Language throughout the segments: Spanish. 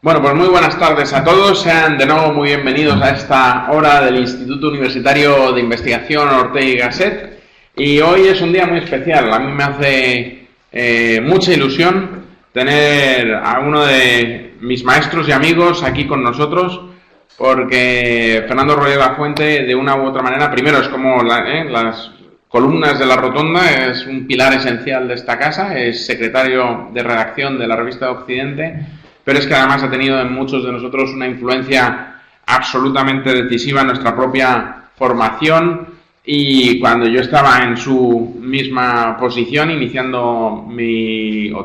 Bueno, pues muy buenas tardes a todos. Sean de nuevo muy bienvenidos a esta hora del Instituto Universitario de Investigación Ortega y Gasset. Y hoy es un día muy especial. A mí me hace mucha ilusión tener a uno de mis maestros y amigos aquí con nosotros, porque Fernando Royo de la Fuente, de una u otra manera, primero es como las columnas de la Rotonda, es un pilar esencial de esta casa, es secretario de redacción de la revista de Occidente, pero es que además ha tenido en muchos de nosotros una influencia absolutamente decisiva en nuestra propia formación. Y cuando yo estaba en su misma posición,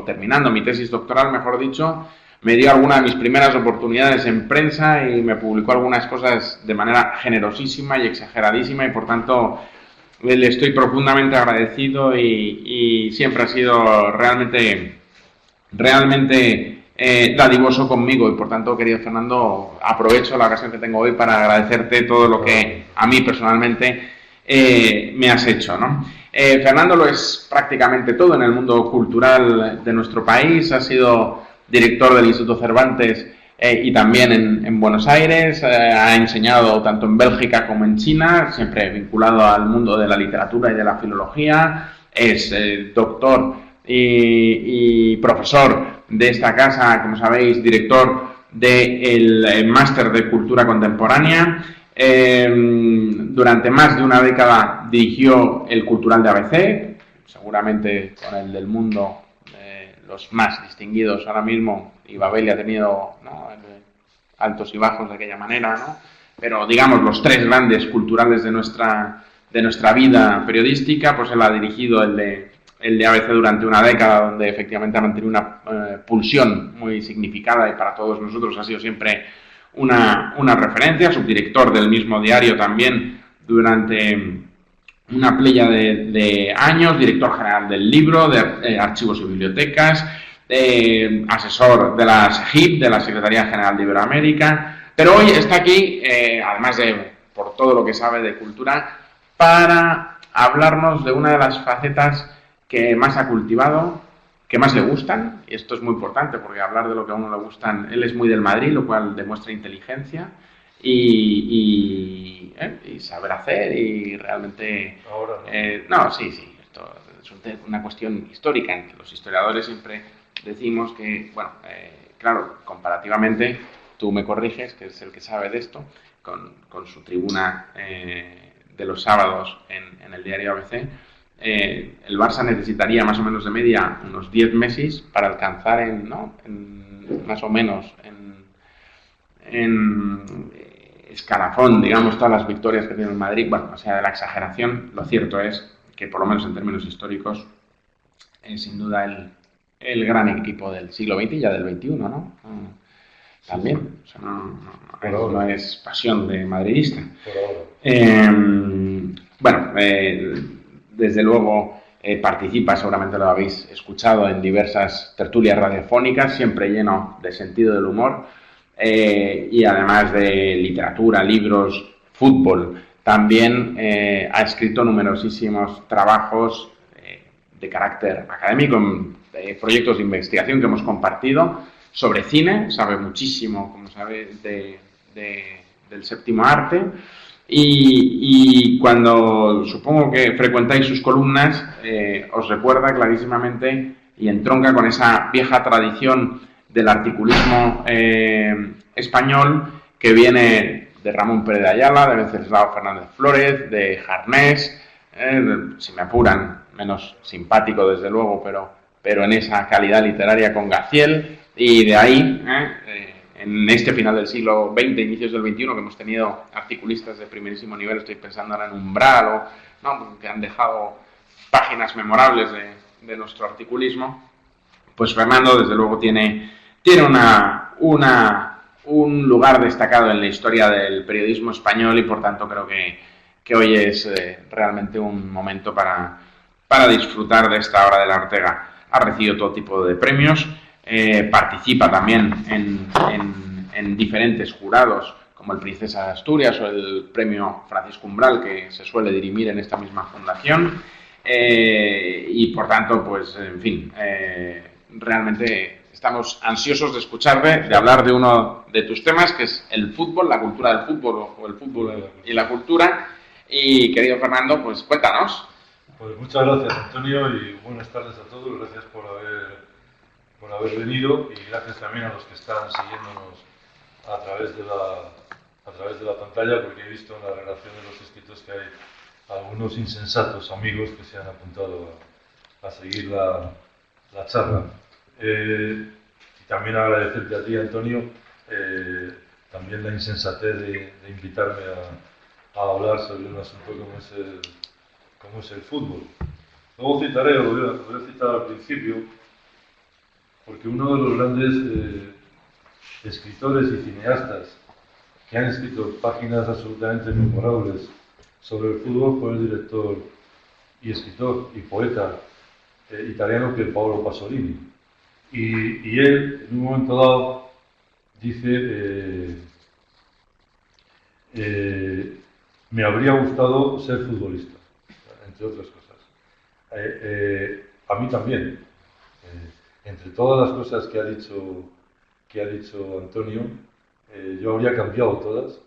terminando mi tesis doctoral, mejor dicho, me dio alguna de mis primeras oportunidades en prensa y me publicó algunas cosas de manera generosísima y exageradísima, y por tanto le estoy profundamente agradecido y siempre ha sido realmente dadivoso conmigo. Y por tanto, querido Fernando, aprovecho la ocasión que tengo hoy para agradecerte todo lo que a mí personalmente me has hecho, ¿no? Fernando lo es prácticamente todo en el mundo cultural de nuestro país. Ha sido director del Instituto Cervantes y también en Buenos Aires. Ha enseñado tanto en Bélgica como en China, siempre vinculado al mundo de la literatura y de la filología. Es doctor y profesor de esta casa, como sabéis, director del Máster de Cultura Contemporánea. Durante más de una década dirigió el Cultural de ABC, seguramente con el del mundo los más distinguidos ahora mismo, y Babel ha tenido, ¿no?, altos y bajos de aquella manera, ¿no?, pero digamos los tres grandes culturales de nuestra vida periodística. Pues él ha dirigido el de ABC durante una década, donde efectivamente ha mantenido una pulsión muy significada, y para todos nosotros ha sido siempre una referencia. Subdirector del mismo diario también durante una playa de años, director general del libro, de archivos y bibliotecas, asesor de la SEGIP, de la Secretaría General de Iberoamérica, pero hoy está aquí, además de por todo lo que sabe de cultura, para hablarnos de una de las facetas que más ha cultivado, que más le gustan. Y esto es muy importante, porque hablar de lo que a uno le gustan, él es muy del Madrid, lo cual demuestra inteligencia y saber hacer, y realmente sí, esto es una cuestión histórica, en que los historiadores siempre decimos que, bueno, claro, comparativamente, tú me corriges, que es el que sabe de esto, con su tribuna de los sábados en el diario ABC, el Barça necesitaría más o menos de media unos 10 meses para alcanzar más o menos en escalafón, digamos, todas las victorias que tiene el Madrid. Bueno, o sea, de la exageración, lo cierto es que, por lo menos en términos históricos, es sin duda el gran equipo del siglo XX y ya del XXI, ¿no? También, o sea, no es pasión de madridista. Bueno, desde luego participa, seguramente lo habéis escuchado, en diversas tertulias radiofónicas, siempre lleno de sentido del humor, y además de literatura, libros, fútbol. También ha escrito numerosísimos trabajos de carácter académico, proyectos de investigación que hemos compartido sobre cine. Sabe muchísimo, como sabéis, del séptimo arte. Y cuando supongo que frecuentáis sus columnas, os recuerda clarísimamente y entronca con esa vieja tradición del articulismo español, que viene de Ramón Pérez de Ayala, de Venceslao Fernández Flórez, de Jarnés, si me apuran, menos simpático desde luego, pero en esa calidad literaria, con Gaziel. Y de ahí, en este final del siglo XX, inicios del XXI, que hemos tenido articulistas de primerísimo nivel, estoy pensando ahora en Umbral, que han dejado páginas memorables de nuestro articulismo. Pues Fernando, desde luego, tiene un lugar destacado en la historia del periodismo español, y por tanto creo que hoy es realmente un momento para disfrutar de esta hora de la Ortega. Ha recibido todo tipo de premios, participa también en diferentes jurados, como el Princesa de Asturias o el premio Francisco Umbral, que se suele dirimir en esta misma fundación, y por tanto, pues, en fin, realmente estamos ansiosos de escucharte, de hablar de uno de tus temas, que es el fútbol, la cultura del fútbol o el fútbol y la cultura. Y querido Fernando, pues cuéntanos. Pues muchas gracias, Antonio, y buenas tardes a todos. Gracias por haber venido, y gracias también a los que están siguiéndonos a través de la pantalla, porque he visto en la redacción de los escritos que hay algunos insensatos amigos que se han apuntado a seguir la charla. Y también agradecerte a ti, Antonio, también la insensatez de invitarme a hablar sobre un asunto como es el fútbol. Luego citaré, lo voy a citar al principio, porque uno de los grandes escritores y cineastas que han escrito páginas absolutamente memorables sobre el fútbol fue el director y escritor y poeta italiano que Paolo Pasolini. Y él, en un momento dado, dice: me habría gustado ser futbolista, entre otras cosas. A mí también. Entre todas las cosas que ha dicho Antonio, yo habría cambiado todas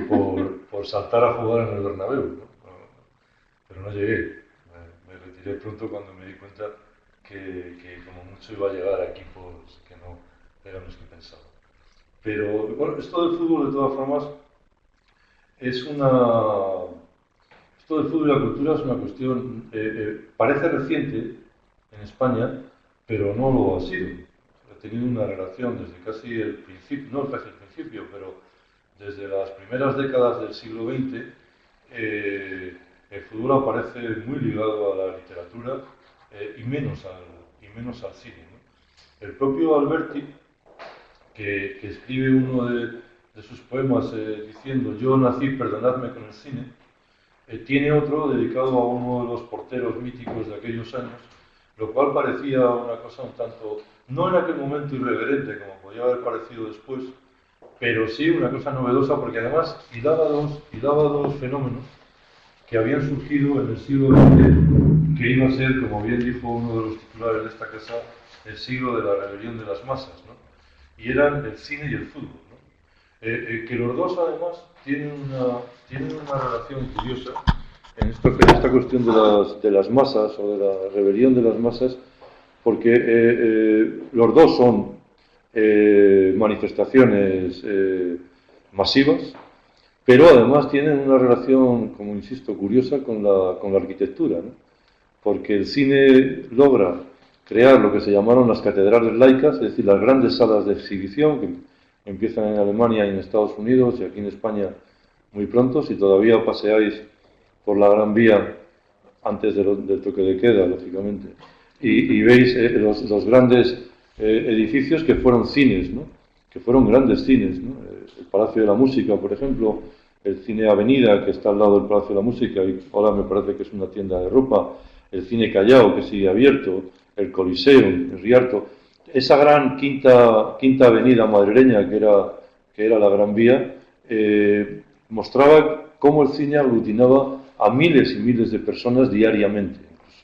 por saltar a jugar en el Bernabéu, ¿no? Pero no llegué. Me retiré pronto cuando me di cuenta que como mucho iba a llegar a equipos que no eran los que pensaba. Pero bueno, esto del fútbol, de todas formas, esto del fútbol y la cultura es una cuestión, parece reciente en España, pero no lo ha sido. Ha tenido una relación desde casi el principio, no casi el principio, pero desde las primeras décadas del siglo XX. El fútbol aparece muy ligado a la literatura y menos al cine, ¿no? El propio Alberti, que escribe uno de sus poemas diciendo: yo nací, perdonadme, con el cine, tiene otro dedicado a uno de los porteros míticos de aquellos años, lo cual parecía una cosa un tanto, no en aquel momento irreverente como podía haber parecido después, pero sí una cosa novedosa, porque además hilaba dos fenómenos que habían surgido en el siglo XX, que iba a ser, como bien dijo uno de los titulares de esta casa, el siglo de la rebelión de las masas, ¿no? Y eran el cine y el fútbol, ¿no? Que los dos además tienen una relación curiosa en esta cuestión de las masas o de la rebelión de las masas, porque los dos son manifestaciones masivas, pero además tienen una relación, como insisto, curiosa con la arquitectura, ¿no? Porque el cine logra crear lo que se llamaron las catedrales laicas, es decir, las grandes salas de exhibición que empiezan en Alemania y en Estados Unidos y aquí en España muy pronto. Si todavía paseáis por la Gran Vía antes del toque de queda, lógicamente, y veis los grandes edificios que fueron cines, ¿no? Que fueron grandes cines, ¿no? El Palacio de la Música, por ejemplo, el Cine Avenida, que está al lado del Palacio de la Música y ahora me parece que es una tienda de ropa, el Cine Callao, que sigue abierto, el Coliseo, el Rialto, esa gran quinta avenida madrileña que era la Gran Vía, mostraba cómo el cine aglutinaba a miles y miles de personas diariamente. Incluso.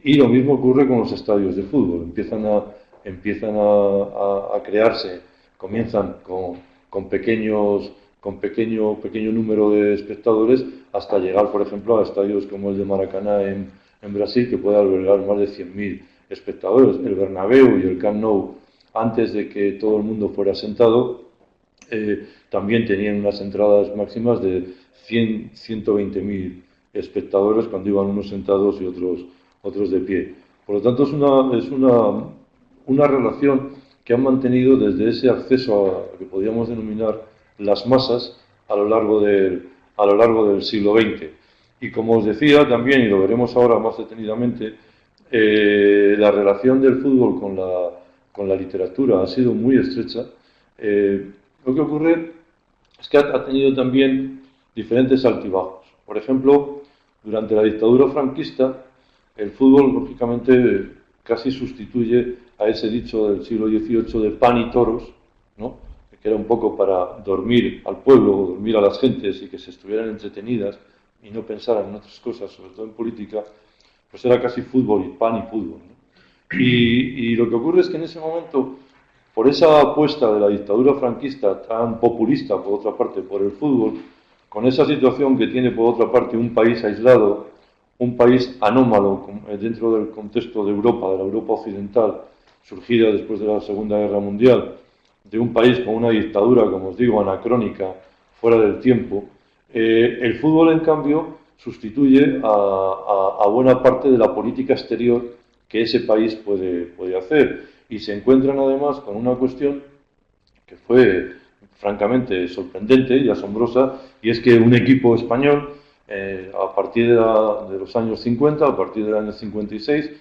Y lo mismo ocurre con los estadios de fútbol, empiezan a crearse, comienzan con pequeño número de espectadores, hasta llegar, por ejemplo, a estadios como el de Maracaná en Brasil, que puede albergar más de 100.000 espectadores. El Bernabéu y el Camp Nou, antes de que todo el mundo fuera sentado, también tenían unas entradas máximas de 120.000 espectadores cuando iban unos sentados y otros de pie. Por lo tanto, es una relación que han mantenido desde ese acceso a que podríamos denominar las masas a lo largo del siglo XX. Y como os decía también, y lo veremos ahora más detenidamente, la relación del fútbol con la literatura ha sido muy estrecha. Lo que ocurre es que ha tenido también diferentes altibajos. Por ejemplo, durante la dictadura franquista, el fútbol, lógicamente, casi sustituye a ese dicho del siglo XVIII de pan y toros, ¿no? Que era un poco para dormir al pueblo, dormir a las gentes y que se estuvieran entretenidas y no pensaran en otras cosas, sobre todo en política, pues era casi fútbol y pan y fútbol, ¿no? Y lo que ocurre es que en ese momento, por esa apuesta de la dictadura franquista tan populista, por otra parte, por el fútbol, con esa situación que tiene, por otra parte, un país aislado, un país anómalo dentro del contexto de Europa, de la Europa occidental, surgida después de la Segunda Guerra Mundial, de un país con una dictadura, como os digo, anacrónica, fuera del tiempo, el fútbol, en cambio, sustituye a buena parte de la política exterior que ese país puede hacer. Y se encuentran además con una cuestión que fue francamente sorprendente y asombrosa, y es que un equipo español, a partir de los años 50, a partir del año 56,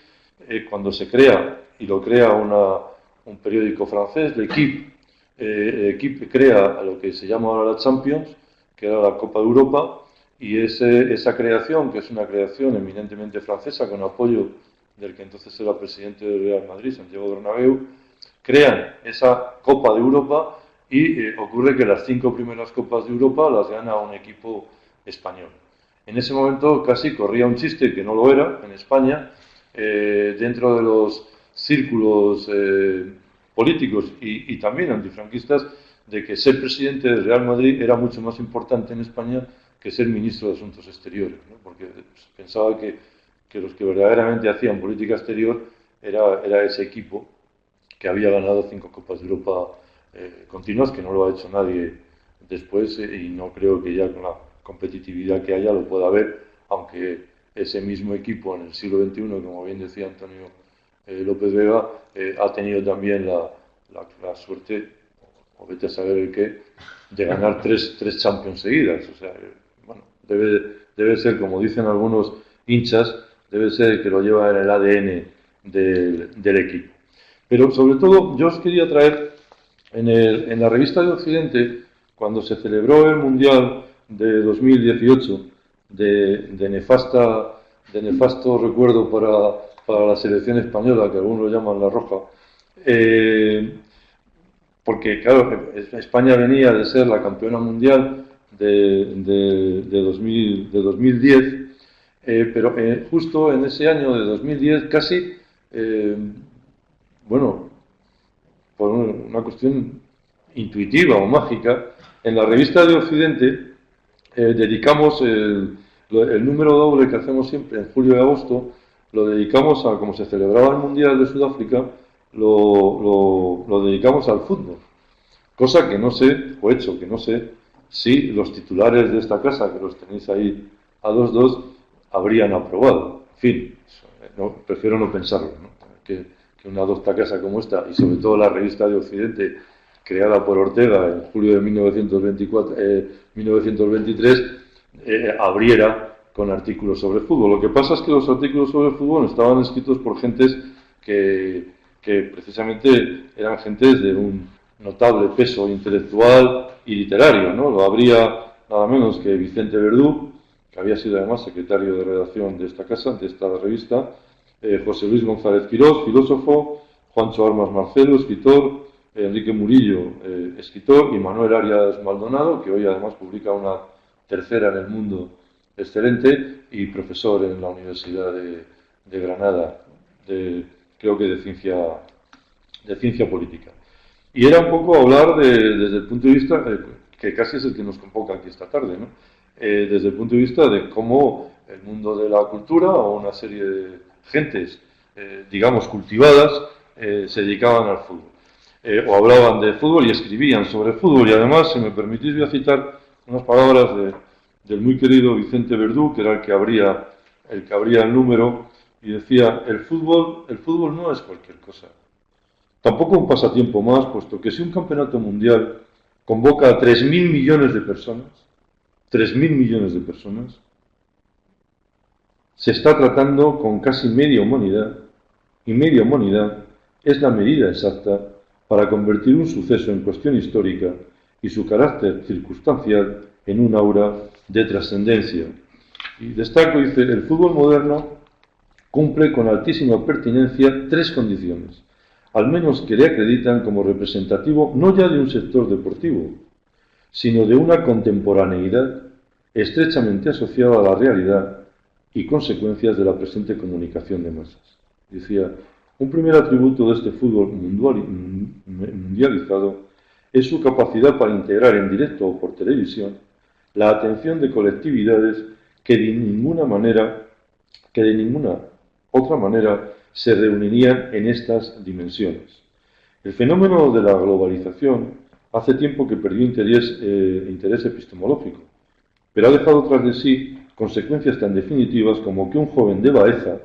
cuando se crea, y lo crea un periódico francés, L'Équipe crea lo que se llama ahora la Champions, que era la Copa de Europa, y esa creación, que es una creación eminentemente francesa, con apoyo del que entonces era presidente del Real Madrid, Santiago Bernabéu, crean esa Copa de Europa y ocurre que las 5 primeras Copas de Europa las gana un equipo español. En ese momento casi corría un chiste, que no lo era, en España, dentro de los círculos políticos y también antifranquistas, de que ser presidente del Real Madrid era mucho más importante en España que ser ministro de Asuntos Exteriores, ¿no? Porque pensaba que los que verdaderamente hacían política exterior era ese equipo que había ganado 5 Copas de Europa continuas, que no lo ha hecho nadie después, y no creo que ya con la competitividad que haya lo pueda haber, aunque ese mismo equipo en el siglo XXI, como bien decía Antonio López Vega, ha tenido también la suerte, o vete a saber el qué, de ganar tres Champions seguidas. O sea, bueno, debe ser, como dicen algunos hinchas, debe ser que lo lleva en el ADN del equipo. Pero sobre todo yo os quería traer en la revista de Occidente, cuando se celebró el Mundial de 2018, de nefasto recuerdo para la selección española, que algunos lo llaman la roja, porque claro, España venía de ser la campeona mundial de 2010, pero justo en ese año de 2010 casi, bueno, por una cuestión intuitiva o mágica, en la revista de Occidente dedicamos el número doble que hacemos siempre en julio y agosto, lo dedicamos a, como se celebraba el Mundial de Sudáfrica, lo dedicamos al fútbol. Cosa que no sé, o hecho que no sé, si los titulares de esta casa, que los tenéis ahí a 2-2, habrían aprobado. En fin, prefiero no pensarlo, ¿no? Que una docta casa como esta, y sobre todo la revista de Occidente, creada por Ortega en julio de 1923, abriera con artículos sobre fútbol. Lo que pasa es que los artículos sobre fútbol estaban escritos por gentes que precisamente eran gentes de un notable peso intelectual y literario, ¿no? Lo habría nada menos que Vicente Verdú, que había sido además secretario de redacción de esta casa, de esta revista, José Luis González Quirós, filósofo, Juancho Armas Marcelo, escritor, Enrique Murillo, escritor, y Manuel Arias Maldonado, que hoy además publica una tercera en El Mundo excelente, y profesor en la Universidad de Granada, creo que de ciencia política. Y era un poco hablar desde el punto de vista, que casi es el que nos convoca aquí esta tarde, ¿no? Desde el punto de vista de cómo el mundo de la cultura o una serie de gentes, digamos, cultivadas, se dedicaban al fútbol. O hablaban de fútbol y escribían sobre fútbol. Y además, si me permitís, voy a citar unas palabras del muy querido Vicente Verdú, que era el que abría el número, y decía: el fútbol no es cualquier cosa. Tampoco un pasatiempo más, puesto que si un campeonato mundial convoca a 3.000 millones de personas, 3.000 millones de personas, se está tratando con casi media humanidad, y media humanidad es la medida exacta para convertir un suceso en cuestión histórica y su carácter circunstancial en un aura de trascendencia. Y destaco, dice, el fútbol moderno cumple con altísima pertinencia 3 condiciones, al menos que le acreditan como representativo no ya de un sector deportivo, sino de una contemporaneidad estrechamente asociada a la realidad y consecuencias de la presente comunicación de masas. Decía, Un primer atributo de este fútbol mundializado es su capacidad para integrar en directo o por televisión la atención de colectividades que de ninguna otra manera se reunirían en estas dimensiones. El fenómeno de la globalización hace tiempo que perdió interés epistemológico, pero ha dejado tras de sí consecuencias tan definitivas como que un joven de Baeza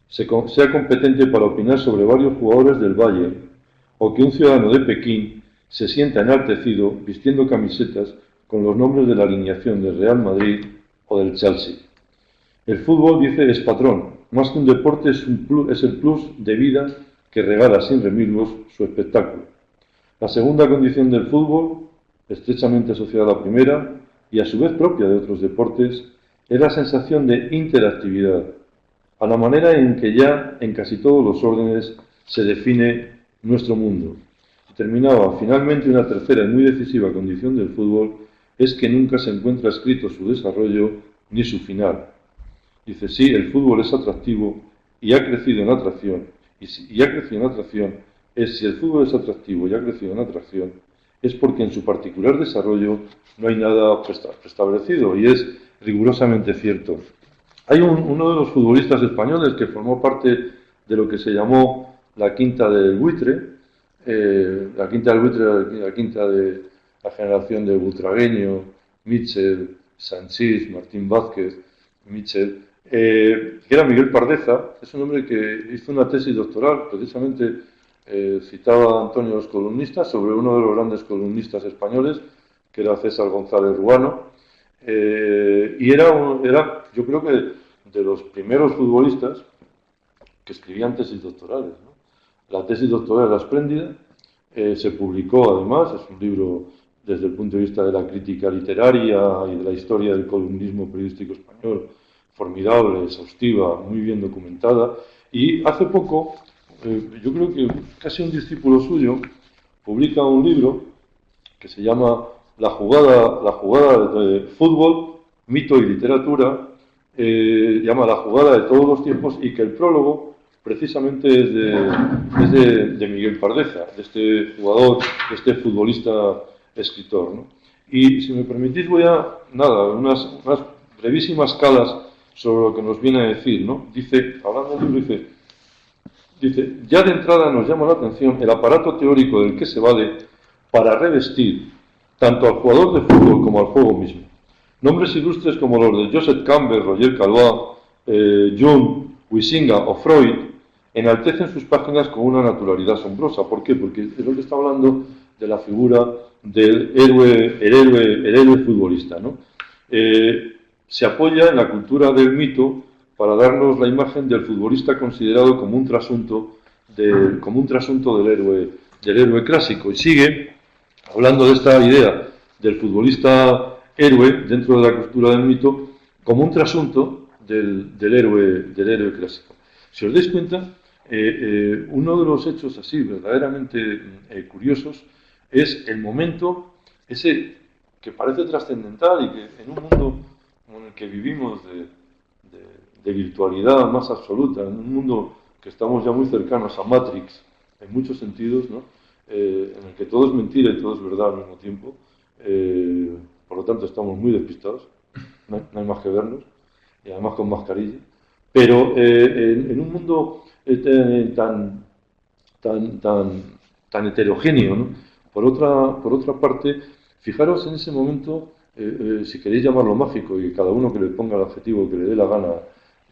sea competente para opinar sobre varios jugadores del Bayern, o que un ciudadano de Pekín se sienta enaltecido vistiendo camisetas con los nombres de la alineación del Real Madrid o del Chelsea. El fútbol, dice, es patrón. Más que un deporte, es el plus de vida que regala sin remilgos su espectáculo. La segunda condición del fútbol, estrechamente asociada a la primera y a su vez propia de otros deportes, es la sensación de interactividad, a la manera en que ya en casi todos los órdenes se define nuestro mundo. Y terminaba, finalmente, una tercera y muy decisiva condición del fútbol es que nunca se encuentra escrito su desarrollo ni su final. Dice, sí, el fútbol es atractivo y ha crecido en atracción. Y si el fútbol es atractivo y ha crecido en atracción, es porque en su particular desarrollo no hay nada preestablecido, y es rigurosamente cierto. Hay uno de los futbolistas españoles que formó parte de lo que se llamó la quinta del buitre, la quinta de la generación de Butragueño, Mitchell, Sanchís, Martín Vázquez, Mitchell, que era Miguel Pardeza. Es un hombre que hizo una tesis doctoral, precisamente citaba a Antonio los columnistas, sobre uno de los grandes columnistas españoles, que era César González Ruano, y era, yo creo que, de los primeros futbolistas que escribían tesis doctorales, ¿no? La tesis doctoral era espléndida, se publicó además, es un libro desde el punto de vista de la crítica literaria y de la historia del columnismo periodístico español, formidable, exhaustiva, muy bien documentada, y hace poco, yo creo que casi un discípulo suyo publica un libro que se llama La jugada de fútbol, mito y literatura, llama La jugada de todos los tiempos, y que el prólogo precisamente es de Miguel Pardeza, de este jugador, de este futbolista escritor, ¿no? Y si me permitís voy a, unas brevísimas calas sobre lo que nos viene a decir, ¿no? Dice, hablando del libro, dice, ya de entrada nos llama la atención el aparato teórico del que se vale para revestir tanto al jugador de fútbol como al juego mismo. Nombres ilustres como los de Joseph Campbell, Roger Calois, Jung, Huizinga o Freud enaltecen sus páginas con una naturalidad asombrosa. ¿Por qué? Porque es lo que está hablando de la figura del héroe futbolista, ¿no? Se apoya en la cultura del mito para darnos la imagen del futbolista considerado como un trasunto del héroe clásico. Y sigue hablando de esta idea del futbolista héroe dentro de la cultura del mito como un trasunto del héroe clásico. Si os dais cuenta, uno de los hechos así verdaderamente curiosos es el momento ese que parece trascendental y que en un mundo como en el que vivimos de virtualidad más absoluta, en un mundo que estamos ya muy cercanos a Matrix en muchos sentidos, ¿no? En el que todo es mentira y todo es verdad al mismo tiempo, por lo tanto estamos muy despistados, no hay más que vernos, y además con mascarilla, pero en un mundo tan heterogéneo, ¿no? Por otra parte, fijaros en ese momento, si queréis llamarlo mágico, y cada uno que le ponga el adjetivo que le dé la gana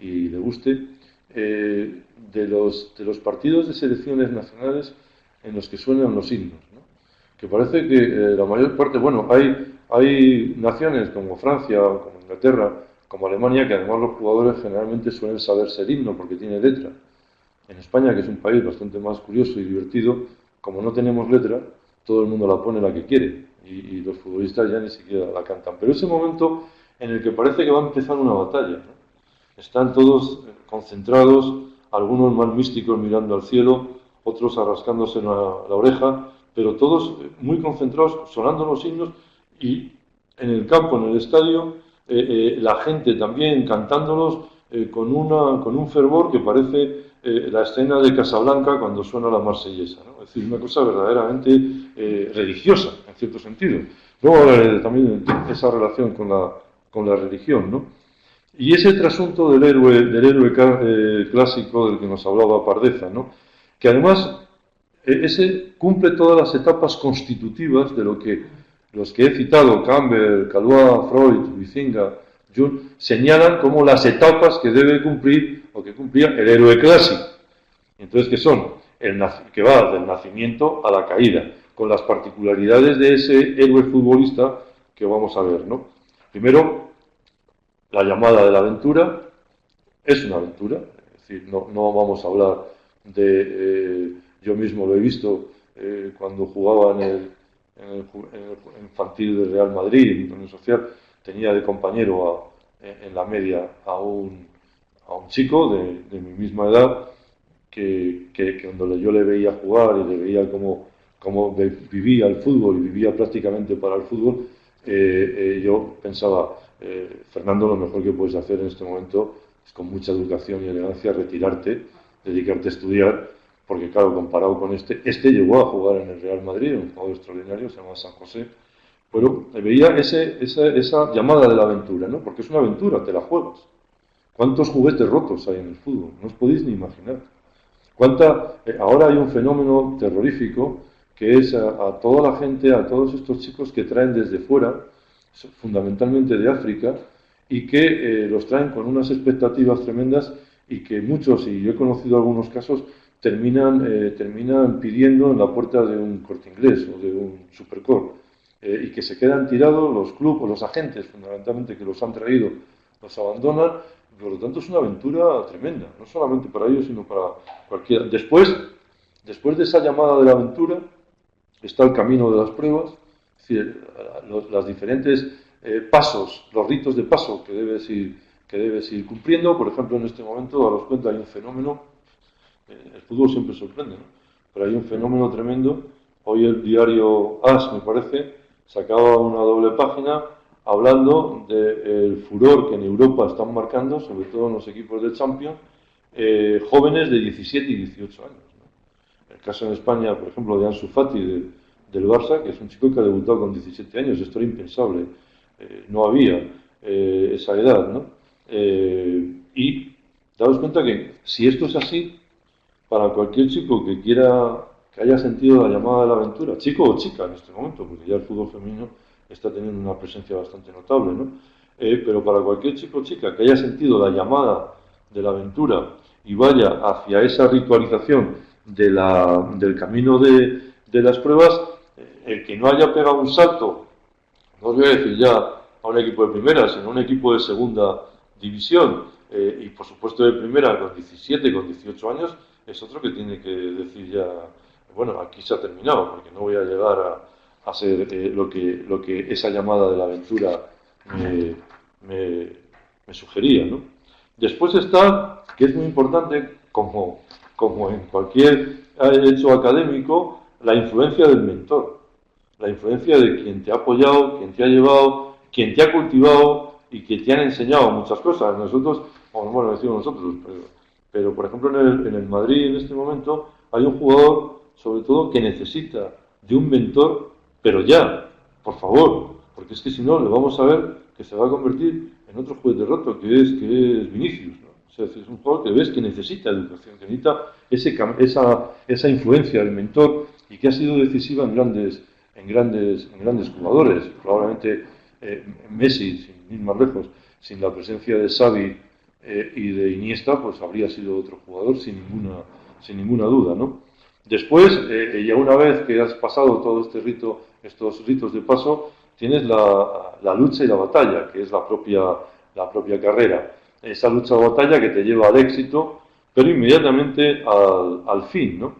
y le guste, de los partidos de selecciones nacionales en los que suenan los himnos, ¿no? Que parece que la mayor parte, bueno, hay naciones como Francia, como Inglaterra, como Alemania, que además los jugadores generalmente suelen saberse el himno porque tiene letra. En España, que es un país bastante más curioso y divertido, como no tenemos letra, todo el mundo la pone la que quiere, y los futbolistas ya ni siquiera la cantan. Pero ese momento en el que parece que va a empezar una batalla, ¿no? Están todos concentrados, algunos más místicos mirando al cielo, otros arrascándose la oreja, pero todos muy concentrados, sonando los himnos, y en el campo, en el estadio, la gente también cantándolos con un fervor que parece la escena de Casablanca cuando suena la marsellesa, ¿no? Es decir, una cosa verdaderamente religiosa, en cierto sentido. Luego hablaré también de esa relación con la religión, ¿no? Y ese trasunto del héroe clásico del que nos hablaba Pardeza, ¿no? Que además ese cumple todas las etapas constitutivas de lo que los que he citado, Campbell, Calois, Freud, Huizinga, Jung, señalan como las etapas que debe cumplir o que cumplía el héroe clásico. Entonces, ¿qué son? Que va del nacimiento a la caída, con las particularidades de ese héroe futbolista que vamos a ver, ¿no? Primero, la llamada de la aventura es una aventura, es decir, no vamos a hablar de... yo mismo lo he visto cuando jugaba en el infantil del Real Madrid, en el Unión Social, tenía de compañero en la media a un chico de mi misma edad que cuando yo le veía jugar y le veía cómo vivía el fútbol y vivía prácticamente para el fútbol, yo pensaba, Fernando, lo mejor que puedes hacer en este momento es con mucha educación y elegancia retirarte, dedicarte a estudiar, porque claro, comparado con este llegó a jugar en el Real Madrid, un jugador extraordinario, se llama San José, pero veía esa llamada de la aventura, ¿no? Porque es una aventura, te la juegas. ¿Cuántos juguetes rotos hay en el fútbol? No os podéis ni imaginar. Ahora hay un fenómeno terrorífico que es a toda la gente, a todos estos chicos que traen desde fuera, fundamentalmente de África, y que los traen con unas expectativas tremendas y que muchos, y yo he conocido algunos casos, terminan pidiendo en la puerta de un Corte Inglés o de un Supercore, y que se quedan tirados los clubes, los agentes fundamentalmente que los han traído, los abandonan. Por lo tanto, es una aventura tremenda, no solamente para ellos, sino para cualquiera. Después de esa llamada de la aventura, está el camino de las pruebas, es decir, los diferentes pasos, los ritos de paso que debes ir cumpliendo. Por ejemplo, en este momento, daros cuenta, hay un fenómeno, el fútbol siempre sorprende, ¿no? Pero hay un fenómeno tremendo. Hoy el diario AS, me parece, sacaba una doble página hablando del furor que en Europa están marcando, sobre todo en los equipos de Champions, jóvenes de 17 y 18 años, ¿no? El caso en España, por ejemplo, de Ansu Fati del Barça, que es un chico que ha debutado con 17 años, esto era impensable, no había esa edad, ¿no? Y daos cuenta que si esto es así, para cualquier chico que haya sentido la llamada de la aventura, chico o chica en este momento, porque ya el fútbol femenino está teniendo una presencia bastante notable, ¿no? Pero para cualquier chico o chica que haya sentido la llamada de la aventura y vaya hacia esa ritualización del camino de las pruebas, el que no haya pegado un salto, no os voy a decir ya a un equipo de primera, sino a un equipo de segunda división, y por supuesto de primera con 17, con 18 años, es otro que tiene que decir ya, bueno, aquí se ha terminado, porque no voy a llegar a ser lo que esa llamada de la aventura me sugería, ¿no? Después está, que es muy importante, como en cualquier hecho académico, la influencia del mentor, la influencia de quien te ha apoyado, quien te ha llevado, quien te ha cultivado y que te han enseñado muchas cosas. Nosotros, bueno, decimos nosotros, pero por ejemplo en el Madrid en este momento hay un jugador, sobre todo, que necesita de un mentor, pero ya, por favor, porque es que si no le vamos a ver que se va a convertir en otro juguete roto, que es Vinicius, ¿no? O sea, es un jugador que ves que necesita educación, que necesita esa influencia del mentor y que ha sido decisiva en grandes jugadores. Probablemente Messi, sin ir más lejos, sin la presencia de Xavi y de Iniesta, pues habría sido otro jugador sin ninguna duda, ¿no? Después, ya una vez que has pasado todo estos ritos de paso, tienes la lucha y la batalla, que es la propia carrera. Esa lucha o batalla que te lleva al éxito, pero inmediatamente al fin, ¿no?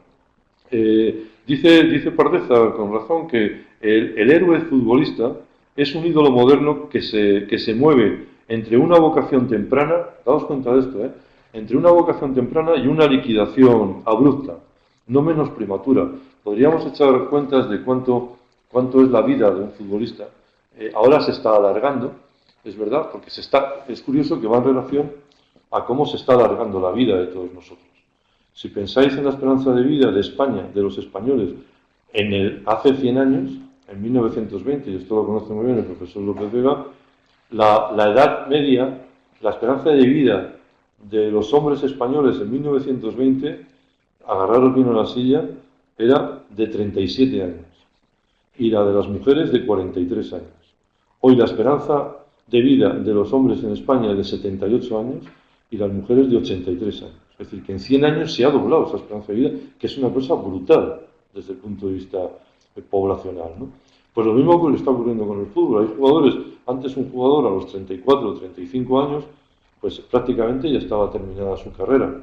Dice Pardeza, con razón, que el héroe futbolista es un ídolo moderno que se mueve entre una vocación temprana, daos cuenta de esto, entre una vocación temprana y una liquidación abrupta, no menos prematura. Podríamos echar cuentas de cuánto es la vida de un futbolista. Ahora se está alargando, es verdad, porque es curioso que va en relación a cómo se está alargando la vida de todos nosotros. Si pensáis en la esperanza de vida de España, de los españoles, hace 100 años, en 1920, y esto lo conoce muy bien el profesor López Vega, la edad media, la esperanza de vida de los hombres españoles en 1920, agarraros bien a la silla, era de 37 años, y la de las mujeres de 43 años. Hoy la esperanza de vida de los hombres en España es de 78 años y las mujeres de 83 años. Es decir, que en 100 años se ha doblado esa esperanza de vida, que es una cosa brutal desde el punto de vista poblacional, ¿no? Pues lo mismo que le está ocurriendo con el fútbol. Hay jugadores, antes un jugador a los 34 o 35 años, pues prácticamente ya estaba terminada su carrera.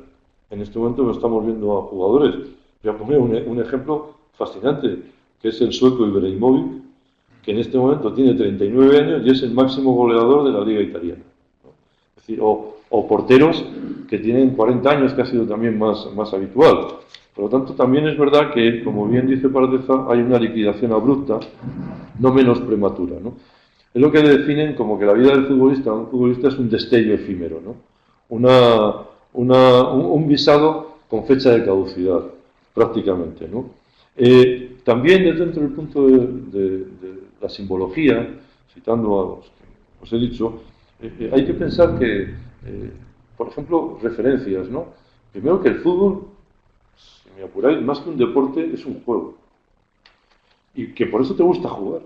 En este momento lo estamos viendo a jugadores. Voy a poner un ejemplo fascinante, que es el sueco Ibrahimovic, que en este momento tiene 39 años y es el máximo goleador de la liga italiana, ¿no? Es decir, o porteros que tienen 40 años, que ha sido también más habitual. Por lo tanto, también es verdad que, como bien dice Paradeza, hay una liquidación abrupta, no menos prematura, ¿no? Es lo que definen como que la vida del futbolista, un futbolista es un destello efímero, ¿no? Un visado con fecha de caducidad, prácticamente, ¿no? También dentro del punto de la simbología, citando a los que os he dicho, hay que pensar que, por ejemplo, referencias, ¿no? Primero que el fútbol, si me apuráis, más que un deporte, es un juego. Y que por eso te gusta jugar.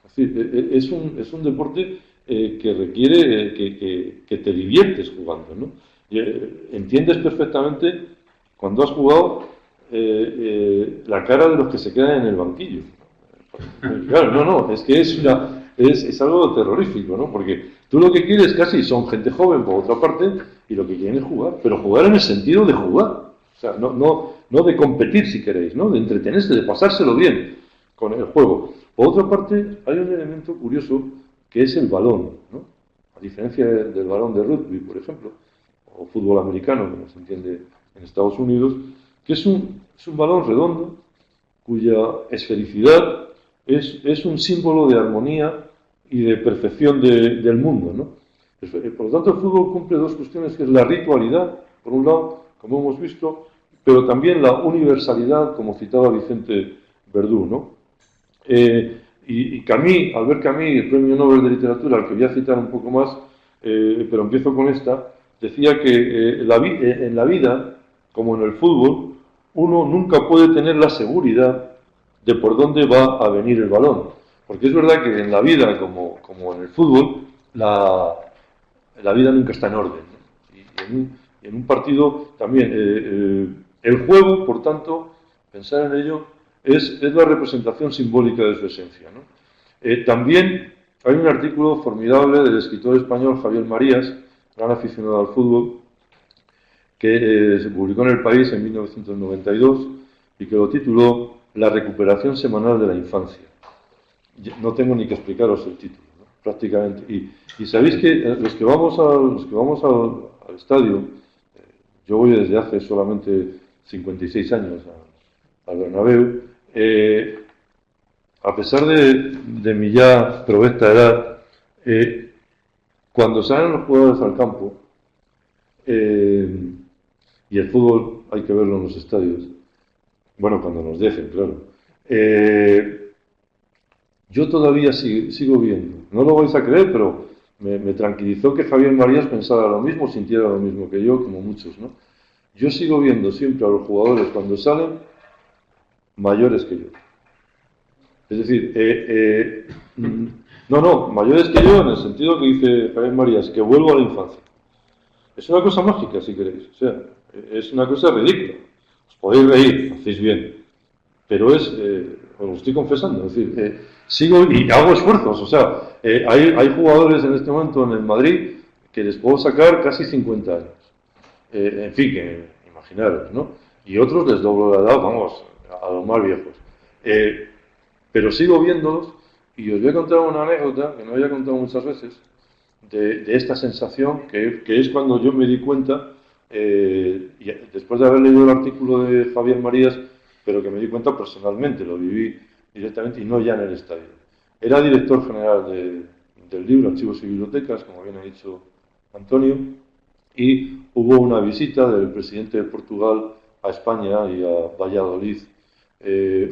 Es decir, es un deporte que requiere que te diviertes jugando, ¿no? Y, entiendes perfectamente, cuando has jugado, la cara de los que se quedan en el banquillo. Claro, no, es que es algo terrorífico, ¿no? Porque tú lo que quieres casi son gente joven, por otra parte, y lo que quieren es jugar, pero jugar en el sentido de jugar. O sea, no de competir, si queréis, ¿no? De entretenerse, de pasárselo bien con el juego. Por otra parte, hay un elemento curioso que es el balón, ¿no? A diferencia del balón de rugby, por ejemplo, o fútbol americano, como se entiende en Estados Unidos, que es un balón redondo, cuya esfericidad es un símbolo de armonía y de perfección del mundo, ¿no? Por lo tanto, el fútbol cumple dos cuestiones, que es la ritualidad, por un lado, como hemos visto, pero también la universalidad, como citaba Vicente Verdú, ¿no? Y Camus, Albert Camus, el Premio Nobel de Literatura, al que voy a citar un poco más, pero empiezo con esta, decía que en la vida, como en el fútbol, uno nunca puede tener la seguridad de por dónde va a venir el balón. Porque es verdad que en la vida, como en el fútbol, la vida nunca está en orden, ¿no? Y en un partido también. El juego, por tanto, pensar en ello, es la representación simbólica de su esencia, ¿no? También hay un artículo formidable del escritor español Javier Marías, gran aficionado al fútbol, que se publicó en El País en 1992 y que lo tituló La recuperación semanal de la infancia. No tengo ni que explicaros el título, ¿no? Prácticamente. Y sabéis que los que vamos al estadio, yo voy desde hace solamente 56 años al Bernabéu, a pesar de mi ya provecta edad, cuando salen los jugadores al campo, y el fútbol hay que verlo en los estadios, bueno, cuando nos dejen, claro, yo todavía sigo viendo, no lo vais a creer, pero me tranquilizó que Javier Marías pensara lo mismo, sintiera lo mismo que yo, como muchos, ¿no? Yo sigo viendo siempre a los jugadores cuando salen mayores que yo. Es decir, mayores que yo en el sentido que dice Javier Marías, que vuelvo a la infancia. Es una cosa mágica, si queréis. O sea, es una cosa ridícula. Os podéis reír, hacéis bien. Pero os lo estoy confesando. Es decir, sigo y hago esfuerzos. O sea, hay jugadores en este momento en el Madrid que les puedo sacar casi 50 años. En fin, que imaginaros, ¿no? Y otros les doblo la edad, vamos, a los más viejos. Pero sigo viéndolos y os voy a contar una anécdota que no había contado muchas veces de esta sensación que es cuando yo me di cuenta, y después de haber leído el artículo de Javier Marías, pero que me di cuenta personalmente, lo viví directamente y no ya en el estadio. Era director general del libro, Archivos y Bibliotecas, como bien ha dicho Antonio, y hubo una visita del presidente de Portugal a España y a Valladolid,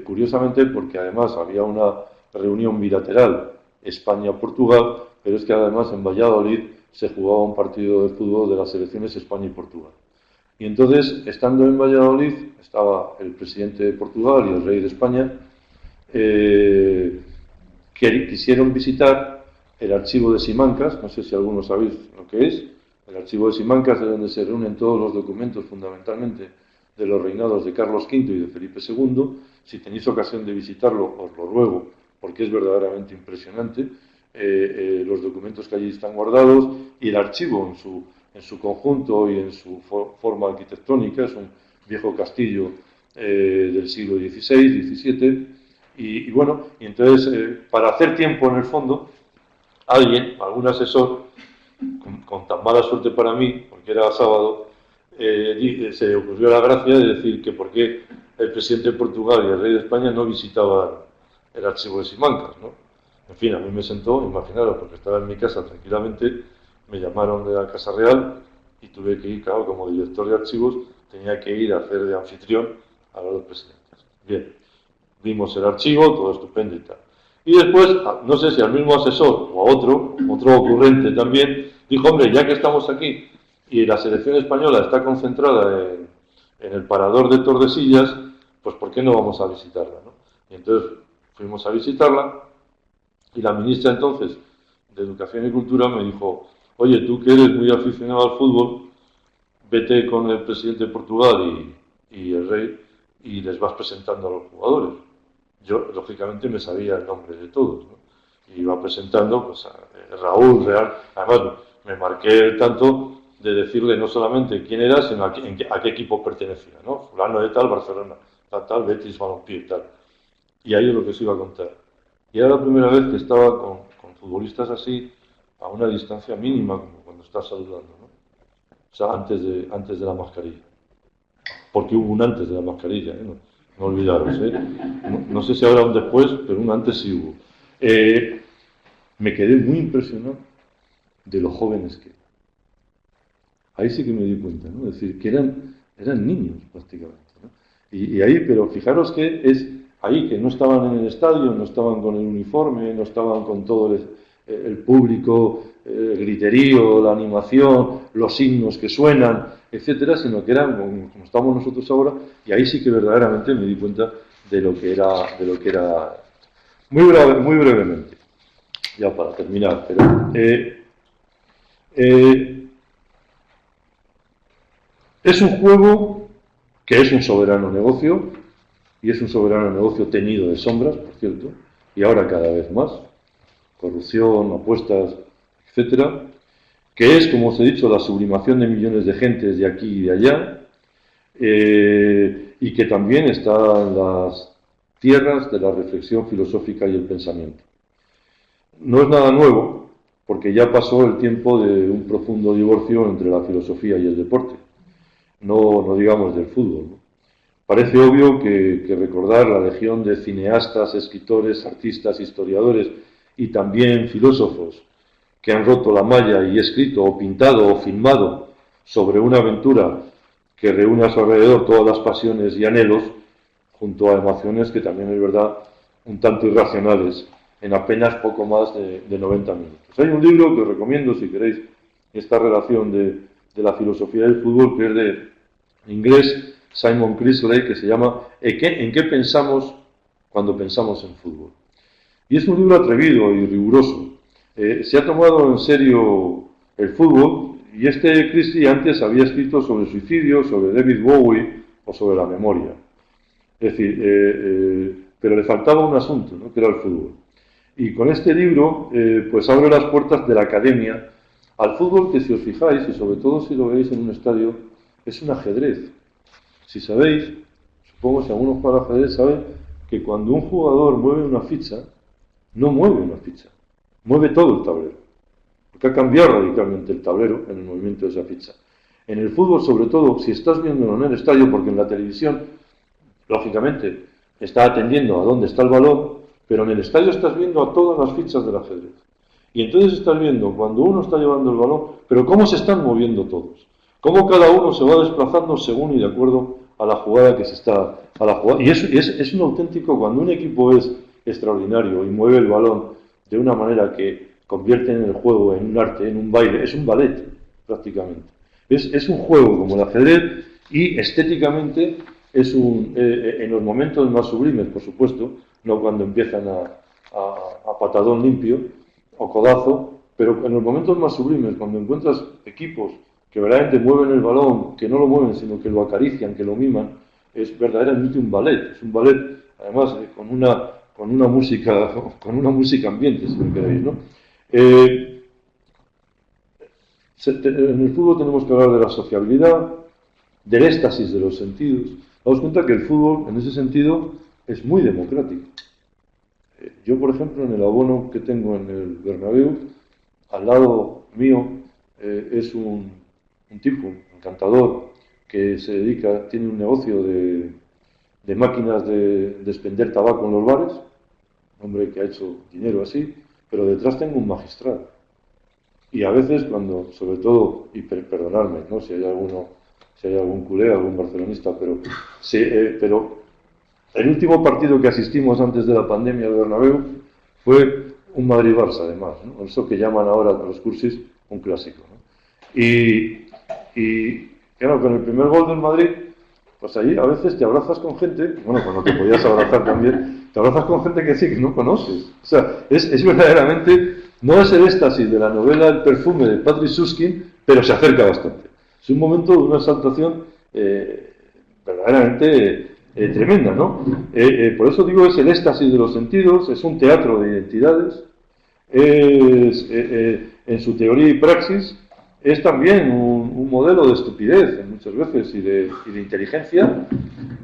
curiosamente porque además había una reunión bilateral España-Portugal, pero es que además en Valladolid se jugaba un partido de fútbol de las selecciones España y Portugal. Y entonces, estando en Valladolid, estaba el presidente de Portugal y el rey de España, que quisieron visitar el archivo de Simancas. No sé si algunos sabéis lo que es. El archivo de Simancas es donde se reúnen todos los documentos, fundamentalmente de los reinados de Carlos V y de Felipe II. Si tenéis ocasión de visitarlo, os lo ruego, porque es verdaderamente impresionante. Los documentos que allí están guardados y el archivo en su conjunto y en su forma arquitectónica. Es un viejo castillo del siglo XVI, XVII. Y bueno, y entonces, para hacer tiempo en el fondo, algún asesor, con tan mala suerte para mí, porque era sábado, se le ocurrió la gracia de decir que por qué el presidente de Portugal y el rey de España no visitaban el archivo de Simancas, ¿no? En fin, a mí me sentó, imaginaros, porque estaba en mi casa tranquilamente, me llamaron de la Casa Real y tuve que ir, claro, como director de archivos, tenía que ir a hacer de anfitrión a los presidentes. Bien, vimos el archivo, todo estupendo y tal. Y después, no sé si al mismo asesor o a otro ocurrente también, dijo, hombre, ya que estamos aquí y la selección española está concentrada en el parador de Tordesillas, pues ¿por qué no vamos a visitarla, ¿no? Y entonces fuimos a visitarla y la ministra entonces de Educación y Cultura me dijo, oye, tú que eres muy aficionado al fútbol, vete con el presidente de Portugal y el rey y les vas presentando a los jugadores. Yo, lógicamente, me sabía el nombre de todos, ¿no? Y iba presentando pues, a Raúl, Real. Además, me marqué el tanto de decirle no solamente quién era, sino a qué equipo pertenecía, ¿no? Fulano de tal, Barcelona, tal, Betis, Balompié y tal. Y ahí es lo que os iba a contar. Y era la primera vez que estaba con futbolistas así, a una distancia mínima, como cuando estás saludando, ¿no? O sea, antes de la mascarilla. Porque hubo un antes de la mascarilla, ¿eh? No olvidaros, ¿eh? No sé si habrá un después, pero un antes sí hubo. Me quedé muy impresionado de los jóvenes que eran. Ahí sí que me di cuenta, ¿no? Es decir, que eran niños prácticamente, ¿no? Y ahí, pero fijaros que es ahí, que no estaban en el estadio, no estaban con el uniforme, no estaban con todo el público, el griterío, la animación, los himnos que suenan, etcétera, sino que eran como estamos nosotros ahora, y ahí sí que verdaderamente me di cuenta de lo que era muy brevemente, ya para terminar, pero es un juego que es un soberano negocio, y es un soberano negocio teñido de sombras, por cierto, y ahora cada vez más, corrupción, apuestas, etcétera, que es, como os he dicho, la sublimación de millones de gentes de aquí y de allá, y que también está en las tierras de la reflexión filosófica y el pensamiento. No es nada nuevo, porque ya pasó el tiempo de un profundo divorcio entre la filosofía y el deporte, no digamos del fútbol, ¿no? Parece obvio que recordar la legión de cineastas, escritores, artistas, historiadores y también filósofos que han roto la malla y escrito o pintado o filmado sobre una aventura que reúne a su alrededor todas las pasiones y anhelos, junto a emociones que también es verdad un tanto irracionales, en apenas poco más de 90 minutos. Hay un libro que os recomiendo si queréis esta relación de la filosofía del fútbol, que es de inglés Simon Crisley, que se llama ¿En qué pensamos cuando pensamos en fútbol? Y es un libro atrevido y riguroso. Se ha tomado en serio el fútbol, y este Christie antes había escrito sobre suicidio, sobre David Bowie o sobre la memoria. Es decir, pero le faltaba un asunto, ¿no?, que era el fútbol. Y con este libro, pues abre las puertas de la academia al fútbol, que si os fijáis, y sobre todo si lo veis en un estadio, es un ajedrez. Si sabéis, supongo que si algunos juegan al ajedrez saben que cuando un jugador mueve una ficha, no mueve una ficha, mueve todo el tablero, porque ha cambiado radicalmente el tablero en el movimiento de esa ficha. En el fútbol, sobre todo, si estás viéndolo en el estadio, porque en la televisión, lógicamente, está atendiendo a dónde está el balón, pero en el estadio estás viendo a todas las fichas del ajedrez. Y entonces estás viendo, cuando uno está llevando el balón, pero cómo se están moviendo todos. cómo cada uno se va desplazando según y de acuerdo a la jugada que se está a la jugada. Y es un auténtico, cuando un equipo es extraordinario y mueve el balón de una manera que convierte en el juego en un arte, en un baile, es un ballet prácticamente. Es un juego como el ajedrez y estéticamente es en los momentos más sublimes, por supuesto, no cuando empiezan a patadón limpio o codazo, pero en los momentos más sublimes, cuando encuentras equipos que verdaderamente mueven el balón, que no lo mueven, sino que lo acarician, que lo miman, es verdaderamente un ballet. Es un ballet, además, con una música ambiente, si me queréis, ¿no? En el fútbol tenemos que hablar de la sociabilidad, del éxtasis de los sentidos. Damos cuenta que el fútbol, en ese sentido, es muy democrático. Yo, por ejemplo, en el abono que tengo en el Bernabéu, al lado mío es un tipo encantador que se dedica, tiene un negocio de máquinas de expender tabaco en los bares, un hombre que ha hecho dinero así, pero detrás tengo un magistrado. Y a veces cuando, sobre todo, y perdonadme, ¿no? Si hay algún culé, algún barcelonista, pero el último partido que asistimos antes de la pandemia del Bernabéu fue un Madrid-Barça, además, ¿no? Eso que llaman ahora a los cursis un clásico, ¿no? Y claro, con el primer gol del Madrid, pues allí a veces te abrazas con gente, bueno, cuando te podías abrazar también, te abrazas con gente que sí, que no conoces. O sea, es verdaderamente, no es el éxtasis de la novela El perfume de Patrick Süskind, pero se acerca bastante. Es un momento de una exaltación verdaderamente tremenda, ¿no? Por eso digo, es el éxtasis de los sentidos, es un teatro de identidades, en su teoría y praxis, es también un modelo de estupidez muchas veces y de inteligencia,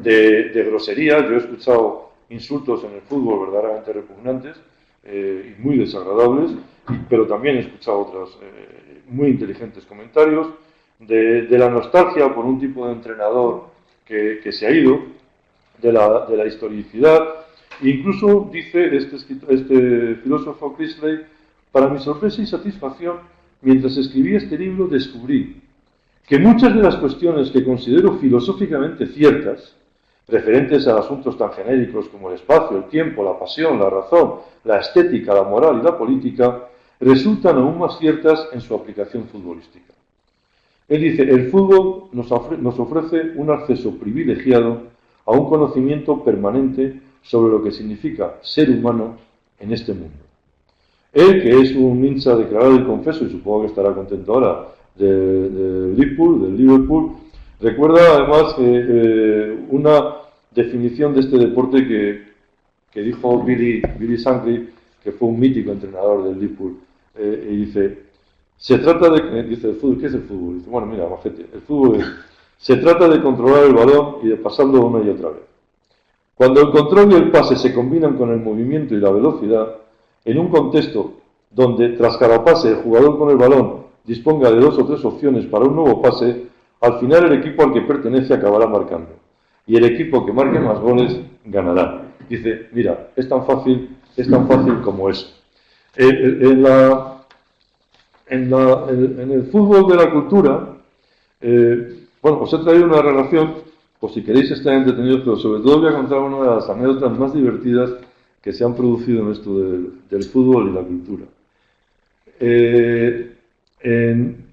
de grosería. Yo he escuchado insultos en el fútbol verdaderamente repugnantes y muy desagradables, pero también he escuchado otros muy inteligentes comentarios, de la nostalgia por un tipo de entrenador que se ha ido, de la historicidad. Incluso dice este filósofo Priestley: para mi sorpresa y satisfacción, mientras escribía este libro descubrí que muchas de las cuestiones que considero filosóficamente ciertas, referentes a asuntos tan genéricos como el espacio, el tiempo, la pasión, la razón, la estética, la moral y la política, resultan aún más ciertas en su aplicación futbolística. Él dice: el fútbol nos ofrece un acceso privilegiado a un conocimiento permanente sobre lo que significa ser humano en este mundo. Él, que es un hincha declarado y confeso, y supongo que estará contento ahora, del Liverpool, recuerda además una definición de este deporte que dijo Billy Shankly, que fue un mítico entrenador del Liverpool, y dice: se trata de... dice, ¿el fútbol qué es el fútbol? Dice, bueno, mira, majete, el fútbol se trata de controlar el balón y de pasarlo una y otra vez. Cuando el control y el pase se combinan con el movimiento y la velocidad, en un contexto donde tras cada pase el jugador con el balón disponga de 2 o 3 opciones para un nuevo pase, al final el equipo al que pertenece acabará marcando. Y el equipo que marque más goles ganará. Dice, mira, es tan fácil como eso. En el fútbol de la cultura, bueno, os he traído una relación, por si queréis estar entretenidos, pero sobre todo voy a contar una de las anécdotas más divertidas que se han producido en esto del fútbol y la cultura. En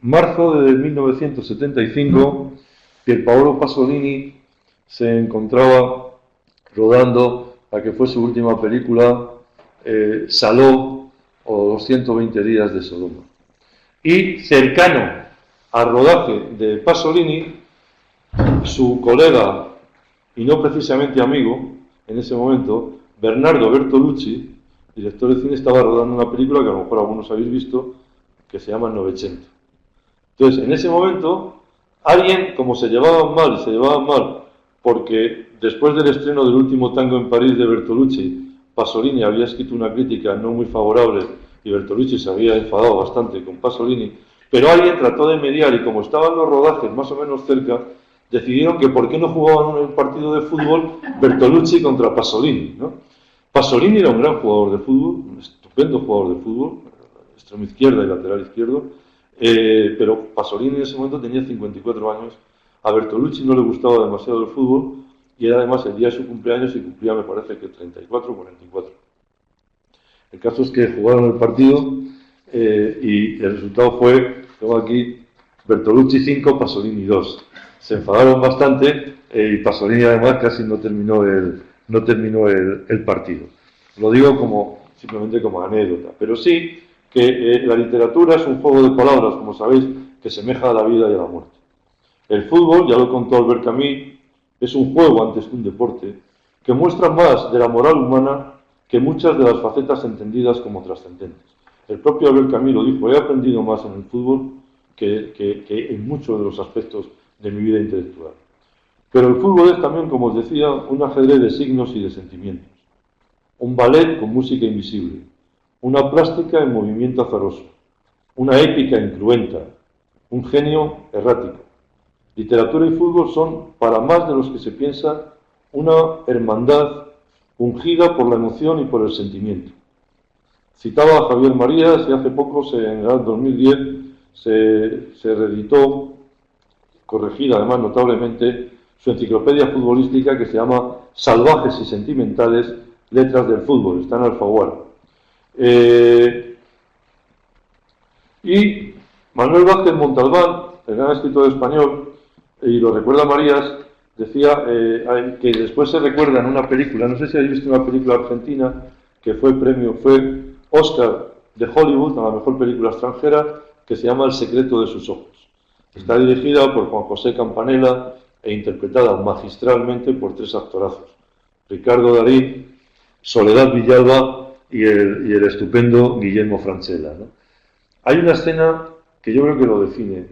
marzo de 1975, Pierpaolo Pasolini se encontraba rodando la que fue su última película, Saló, o los 120 días de Sodoma. Y cercano al rodaje de Pasolini, su colega, y no precisamente amigo, en ese momento, Bernardo Bertolucci, director de cine, estaba rodando una película que a lo mejor algunos habéis visto, que se llama Novecento. Entonces, en ese momento, alguien, como se llevaban mal, porque después del estreno del último tango en París de Bertolucci, Pasolini había escrito una crítica no muy favorable y Bertolucci se había enfadado bastante con Pasolini, pero alguien trató de mediar y como estaban los rodajes más o menos cerca, decidieron que por qué no jugaban un partido de fútbol Bertolucci contra Pasolini, ¿no? Pasolini era un gran jugador de fútbol, un estupendo jugador de fútbol, extremo izquierda y lateral izquierdo, pero Pasolini en ese momento tenía 54 años. A Bertolucci no le gustaba demasiado el fútbol y era además el día de su cumpleaños y cumplía, me parece que 34 o 44. El caso es que jugaron el partido y el resultado fue, tengo aquí, Bertolucci 5, Pasolini 2. Se enfadaron bastante y Pasolini además casi no terminó el partido. Lo digo simplemente como anécdota, pero sí que la literatura es un juego de palabras, como sabéis, que semeja a la vida y a la muerte. El fútbol, ya lo contó Albert Camus, es un juego antes que un deporte, que muestra más de la moral humana que muchas de las facetas entendidas como trascendentes. El propio Albert Camus lo dijo: he aprendido más en el fútbol que en muchos de los aspectos de mi vida intelectual. Pero el fútbol es también, como os decía, un ajedrez de signos y de sentimientos, un ballet con música invisible, una plástica en movimiento azaroso, una épica incruenta, un genio errático. Literatura y fútbol son, para más de los que se piensa, una hermandad ungida por la emoción y por el sentimiento. Citaba a Javier Marías y hace poco, en el 2010, se reeditó, corregida además notablemente, su enciclopedia futbolística que se llama Salvajes y Sentimentales, Letras del Fútbol, está en Alfaguara. Y Manuel Vázquez Montalbán, el gran escritor español, y lo recuerda Marías, decía que después se recuerda en una película, no sé si habéis visto una película argentina que fue Oscar de Hollywood a la mejor película extranjera, que se llama El secreto de sus ojos. Está dirigida por Juan José Campanella e interpretada magistralmente por 3 actorazos: Ricardo Darín, Soledad Villalba y el estupendo Guillermo Francella, ¿no? Hay una escena que yo creo que lo define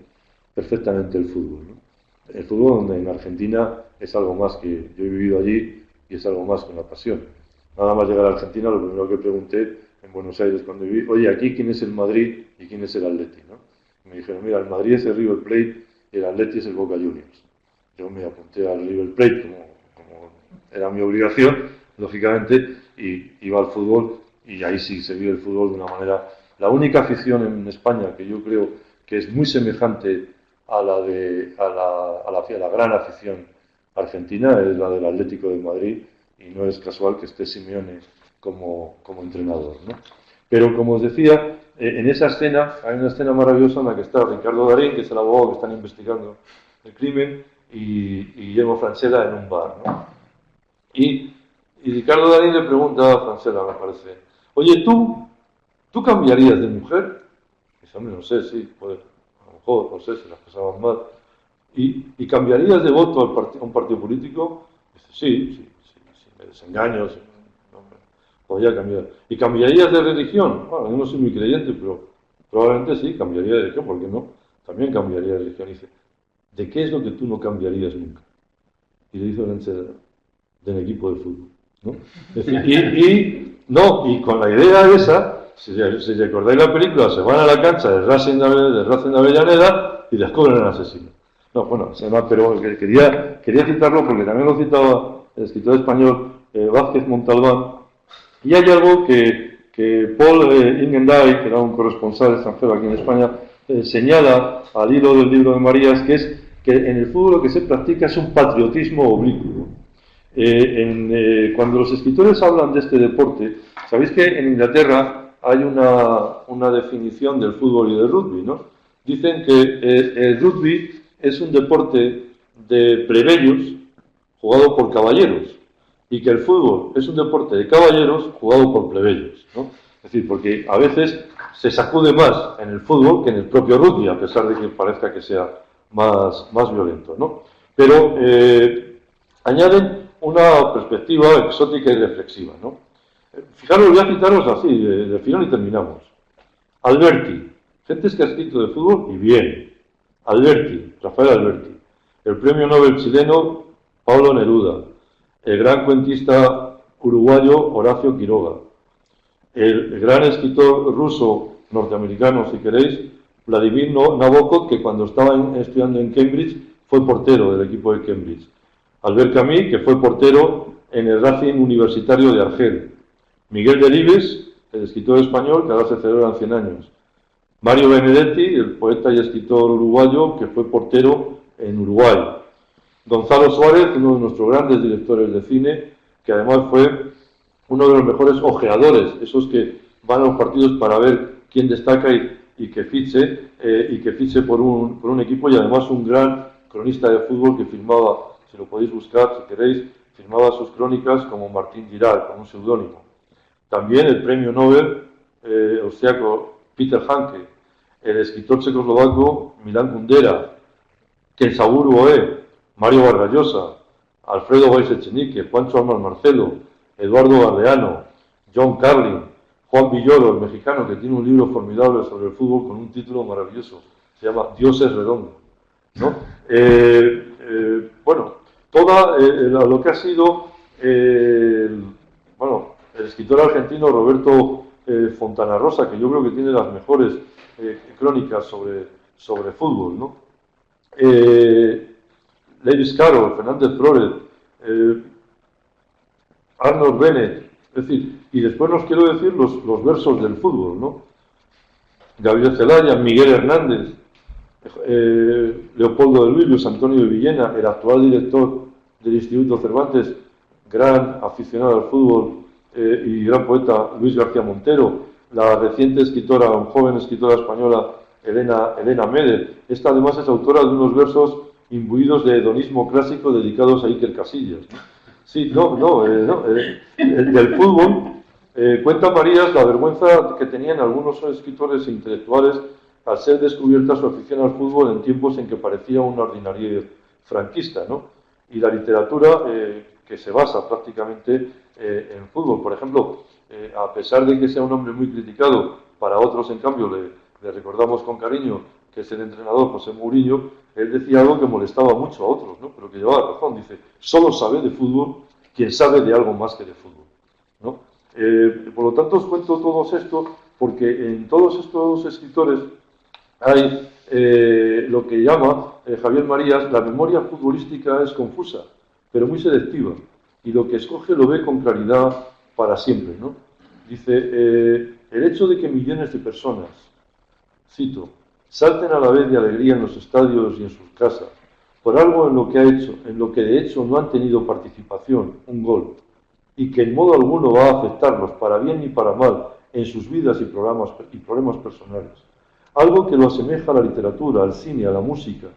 perfectamente el fútbol, ¿no? El fútbol, donde en Argentina es algo más que yo he vivido allí y es algo más que una pasión. Nada más llegar a Argentina, lo primero que pregunté en Buenos Aires cuando viví: oye, ¿aquí quién es el Madrid y quién es el Atleti, ¿no? Y me dijeron: mira, el Madrid es el River Plate y el Atleti es el Boca Juniors. Yo me apunté al River Plate como era mi obligación, lógicamente, y iba al fútbol, y ahí sí se vive el fútbol de una manera. La única afición en España que yo creo que es muy semejante a la gran afición argentina es la del Atlético de Madrid, y no es casual que esté Simeone como entrenador, ¿no? Pero como os decía, en esa escena hay una escena maravillosa en la que está Ricardo Darín, que es el abogado que están investigando el crimen, y Guillermo Francella en un bar, ¿no? Y Ricardo Darín le pregunta a Francella, me parece: oye, ¿tú cambiarías de mujer? Y dice: hombre, no sé, sí, pues, a lo mejor, no sé, si las pasaban mal. ¿Y cambiarías de voto a un partido político? Dice: sí, me desengaño, no, podría cambiar. ¿Y cambiarías de religión? Bueno, yo no soy muy creyente, pero probablemente sí, cambiaría de religión, ¿por qué no? También cambiaría de religión. Y dice: ¿de qué es lo que tú no cambiarías nunca? Y le dice Francella: del equipo de fútbol, ¿no? Es decir, y con la idea esa, si recordáis la película, se van a la cancha del Racing de Avellaneda y descubren al asesino. No, bueno, pero quería citarlo porque también lo citaba el escritor español Vázquez Montalbán, y hay algo que Paul Ingendijk, que era un corresponsal extranjero aquí en España, señala al hilo del libro de Marías, que es que en el fútbol lo que se practica es un patriotismo oblicuo. Cuando los escritores hablan de este deporte, sabéis que en Inglaterra hay una definición del fútbol y del rugby, ¿no? Dicen que el rugby es un deporte de plebeyos jugado por caballeros, y que el fútbol es un deporte de caballeros jugado por plebeyos, ¿no? Es decir, porque a veces se sacude más en el fútbol que en el propio rugby, a pesar de que parezca que sea más violento, ¿no? Pero añaden una perspectiva exótica y reflexiva, ¿no? Fijaros, voy a citaros así, de final y terminamos. Alberti, gente que ha escrito de fútbol y bien. Alberti, Rafael Alberti, el premio Nobel chileno Pablo Neruda, el gran cuentista uruguayo Horacio Quiroga, el gran escritor ruso norteamericano, si queréis, Vladimir Nabokov, que cuando estaba estudiando en Cambridge fue portero del equipo de Cambridge. Albert Camus, que fue portero en el Racing Universitario de Argel. Miguel Delibes, el escritor español, que ahora se celebran 100 años. Mario Benedetti, el poeta y escritor uruguayo que fue portero en Uruguay. Gonzalo Suárez, uno de nuestros grandes directores de cine, que además fue uno de los mejores ojeadores, esos que van a los partidos para ver quién destaca y que fiche por un equipo, y además un gran cronista de fútbol que firmaba, si lo podéis buscar si queréis, firmaba sus crónicas como Martín Giral, con un seudónimo. También el premio Nobel austriaco Peter Hanke, el escritor checoslovaco Milan Kundera, Kensaburo Oe, Mario Vargas Llosa, Alfredo Valls Echenique, Juancho Armas Marcelo, Eduardo Galeano, John Carlin, Juan Villoro, el mexicano, que tiene un libro formidable sobre el fútbol con un título maravilloso, se llama Dios es redondo, ¿no? Bueno, toda lo que ha sido el escritor argentino Roberto Fontana Rosa, que yo creo que tiene las mejores crónicas sobre fútbol, ¿no? Lewis Carroll, Fernández Flores, Arnold Bennett, es decir, y después nos quiero decir los versos del fútbol, ¿no? Gabriel Celaya, Miguel Hernández, Leopoldo de Luis, Luis Antonio de Villena, el actual director del Instituto Cervantes, gran aficionado al fútbol y gran poeta Luis García Montero, la reciente escritora, joven escritora española Elena Meder. Esta además es autora de unos versos imbuidos de hedonismo clásico dedicados a Iker Casillas, ¿no? Sí, del fútbol. Cuenta Marías la vergüenza que tenían algunos escritores e intelectuales al ser descubierta su afición al fútbol en tiempos en que parecía una ordinariedad franquista, ¿no? Y la literatura que se basa prácticamente en fútbol. Por ejemplo, a pesar de que sea un hombre muy criticado, para otros, en cambio, le recordamos con cariño que es el entrenador José Mourinho. Él decía algo que molestaba mucho a otros, ¿no? Pero que llevaba razón. Dice, solo sabe de fútbol quien sabe de algo más que de fútbol, ¿no? Por lo tanto, os cuento todo esto porque en todos estos escritores hay lo que llama Javier Marías, la memoria futbolística es confusa, pero muy selectiva, y lo que escoge lo ve con claridad para siempre, ¿no? Dice, el hecho de que millones de personas, cito, salten a la vez de alegría en los estadios y en sus casas, por algo en lo que de hecho no han tenido participación, un gol, y que en modo alguno va a afectarlos para bien ni para mal en sus vidas y problemas personales. Algo que lo asemeja a la literatura, al cine, a la música,